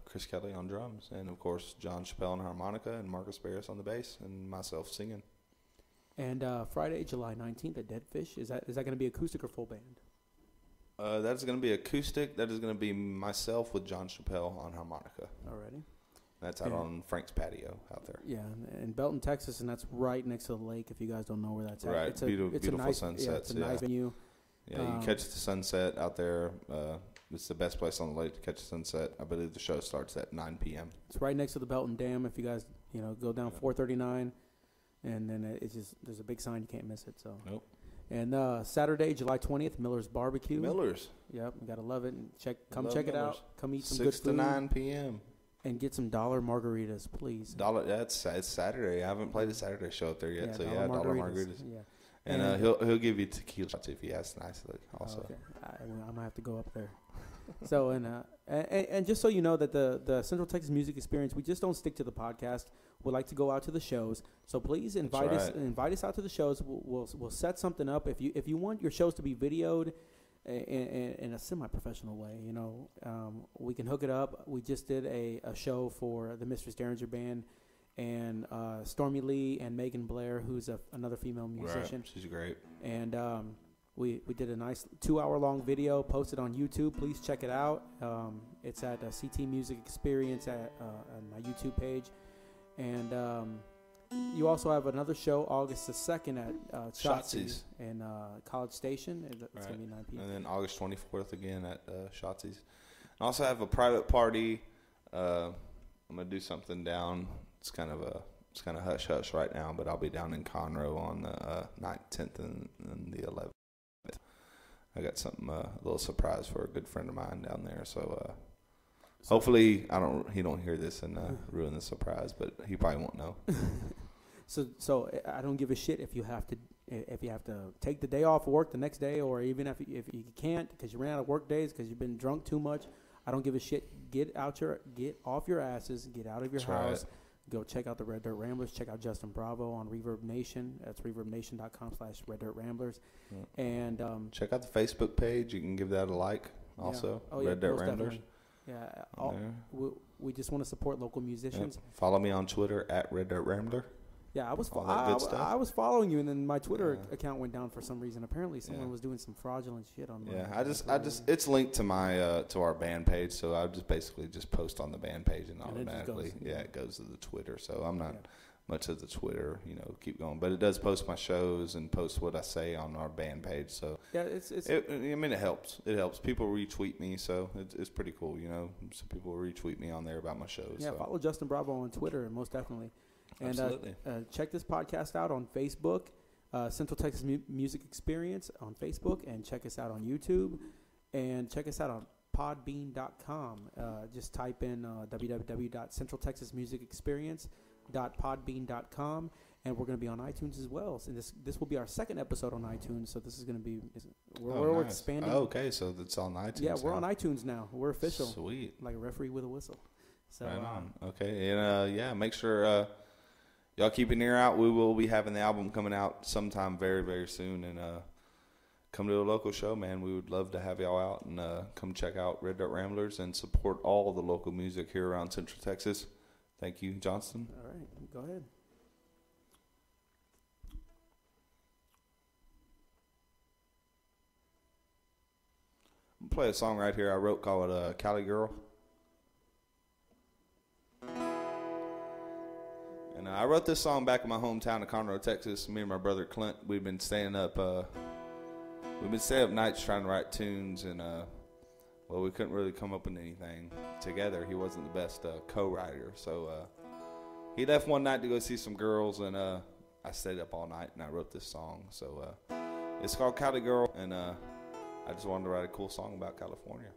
Chris Kelly on drums, and of course John Chappelle on harmonica, and Marcus Barris on the bass, and myself singing. And Friday, July 19th at Dead Fish, is that going to be acoustic or full band? That is going to be acoustic. That is going to be myself with John Chappelle on harmonica. Alrighty. That's out on Frank's patio out there. Yeah, in Belton, Texas, and that's right next to the lake. If you guys don't know where that's right. It's beautiful nice, sunsets. Yeah, it's a nice venue. Yeah, you catch the sunset out there. It's the best place on the lake to catch the sunset. I believe the show starts at 9 p.m. It's right next to the Belton Dam. If you guys, go down 439, and then it's just there's a big sign, you can't miss it. So. Nope. And Saturday, July 20th, Miller's Barbecue. Miller's. Yep, you gotta love it. And check it out. Come eat some good food. 6 to 9 p.m. And get some dollar margaritas, please. It's Saturday. I haven't played a Saturday show up there yet, so yeah, dollar margaritas. Yeah. And he'll give you tequila shots if he asks nicely. Also, okay. I'm gonna have to go up there. So and just so you know that the Central Texas Music Experience, we just don't stick to the podcast. We like to go out to the shows. So please invite us out to the shows. We'll set something up if you want your shows to be videoed in a semi-professional way. You know, we can hook it up. We just did a show for the Mistress Derringer Band and Stormy Lee and Megan Blair, who's another female musician. Right. She's great. And we did a nice 2-hour-long video posted on YouTube. Please check it out. It's at CT Music Experience on my YouTube page. And you also have another show August the 2nd at Shotzi's in College Station. It's going to be 9 p.m. And then August 24th again at Shotzi's. I also have a private party. I'm going to do something down. It's kind of hush-hush right now, but I'll be down in Conroe on the 9th, 10th, and the 11th. I got something, a little surprise for a good friend of mine down there. So hopefully he don't hear this and ruin the surprise, but he probably won't know. So I don't give a shit if you have to take the day off work the next day, or even if you can't because you ran out of work days because you've been drunk too much. I don't give a shit. Get off your asses. Get out of your house. Right. Go check out the Red Dirt Ramblers. Check out Justin Bravo on Reverb Nation. That's reverbnation.com/Red Dirt Ramblers. Yeah. And check out the Facebook page. You can give that a like also. Yeah. Red Dirt Ramblers. Definitely. Yeah. We just want to support local musicians. Yep. Follow me on Twitter at Red Dirt Rambler. Yeah, I was following you, and then my Twitter account went down for some reason. Apparently, someone was doing some fraudulent shit on. It's linked to my to our band page, so I just basically post on the band page, and automatically, it goes to the Twitter. So I'm not much of the Twitter, keep going, but it does post my shows and post what I say on our band page. So it helps. It helps. People retweet me, so it's pretty cool. Some people retweet me on there about my shows. Yeah, follow Justin Bravo on Twitter, most definitely. And check this podcast out on Facebook, Central Texas Music Experience on Facebook, and check us out on YouTube, and check us out on podbean.com. Just type in www.centraltexasmusicexperience.podbean.com, and we're going to be on iTunes as well. And this will be our second episode on iTunes, so this is going to be we're expanding. Oh, okay, so it's on iTunes. Yeah, we're on iTunes now. We're official. Sweet. Like a referee with a whistle. So, right on. Okay, and make sure y'all keep an ear out. We will be having the album coming out sometime very, very soon. And come to a local show, man. We would love to have y'all out and come check out Red Dirt Ramblers and support all the local music here around Central Texas. Thank you, Johnston. All right, go ahead. I'm going to play a song right here I wrote called Cali Girl. And I wrote this song back in my hometown of Conroe, Texas. Me and my brother Clint, we've been staying up nights trying to write tunes, and we couldn't really come up with anything together. He wasn't the best co-writer, so he left one night to go see some girls, and I stayed up all night and I wrote this song. So it's called Cali Girl, and I just wanted to write a cool song about California.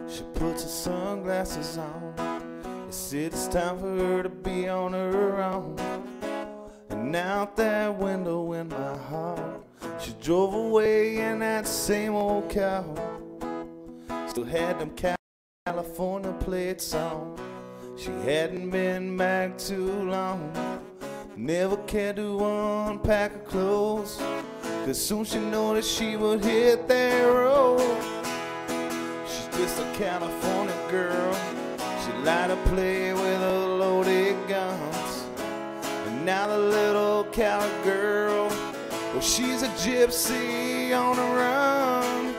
She puts her sunglasses on. It said it's time for her to be on her own. And out that window in my heart, she drove away in that same old car. Still had them California plates on. She hadn't been back too long. Never cared to unpack her clothes, 'cause soon she noticed she would hit that road. Just a California girl. She liked to play with her loaded guns, and And now the little Cali girl, well, she's a gypsy on the run.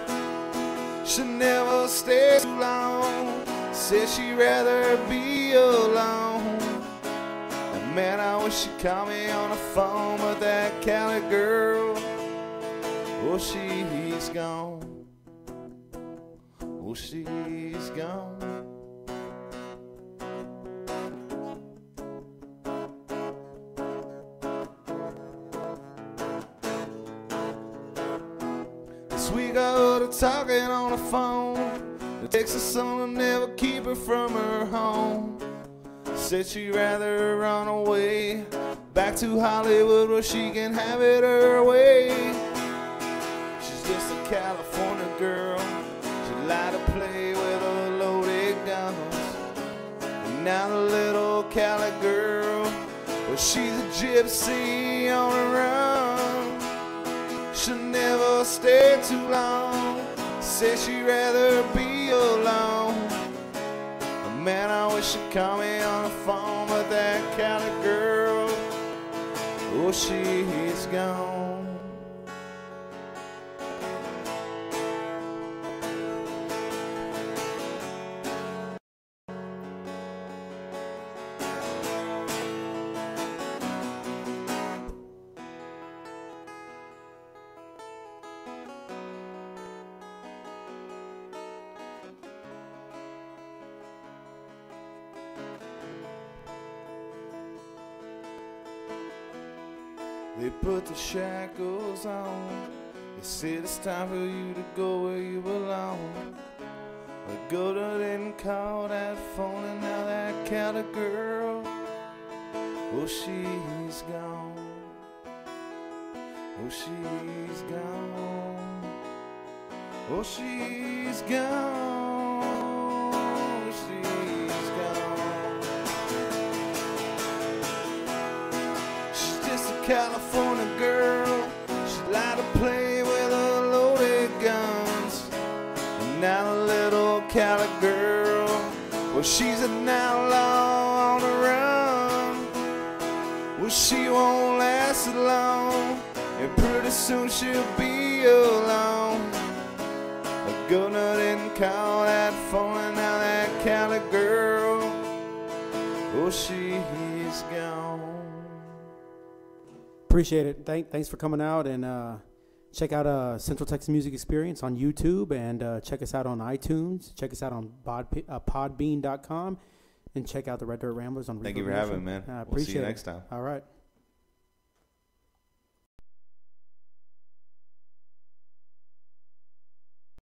She'll never stay too long. Said she'd rather be alone. And man, I wish she'd call me on the phone, but that Cali girl, oh, she's gone. Oh, she's gone. This week I heard her talking on the phone. The Texas son will never keep her from her home. Said she'd rather run away back to Hollywood where she can have it her way. She's just a California girl. She like to play with her loaded guns. And now the little Cali girl, well, she's a gypsy on the run. She'll never stay too long. Said she'd rather be alone. Man, I wish she'd call me on the phone, but that Cali girl, oh, she's gone. They put the shackles on. They said it's time for you to go where you belong. But go to didn't call that phone, and now that Cali girl, oh, she's gone. Oh, she's gone. Oh, she's gone. Oh, she's gone. She's just a California girl. She like to play with her loaded guns. And now the little Cali girl, well, she's an outlaw on the run. Well, she won't last long, and pretty soon she'll be alone. The governor didn't call that phone, and now that Cali girl, oh, she's gone. Appreciate it. Thanks for coming out, and check out Central Texas Music Experience on YouTube, and check us out on iTunes. Check us out on podbean.com, and check out the Red Dirt Ramblers on Thank you for having me, man. I appreciate We'll see you it. next time. All right.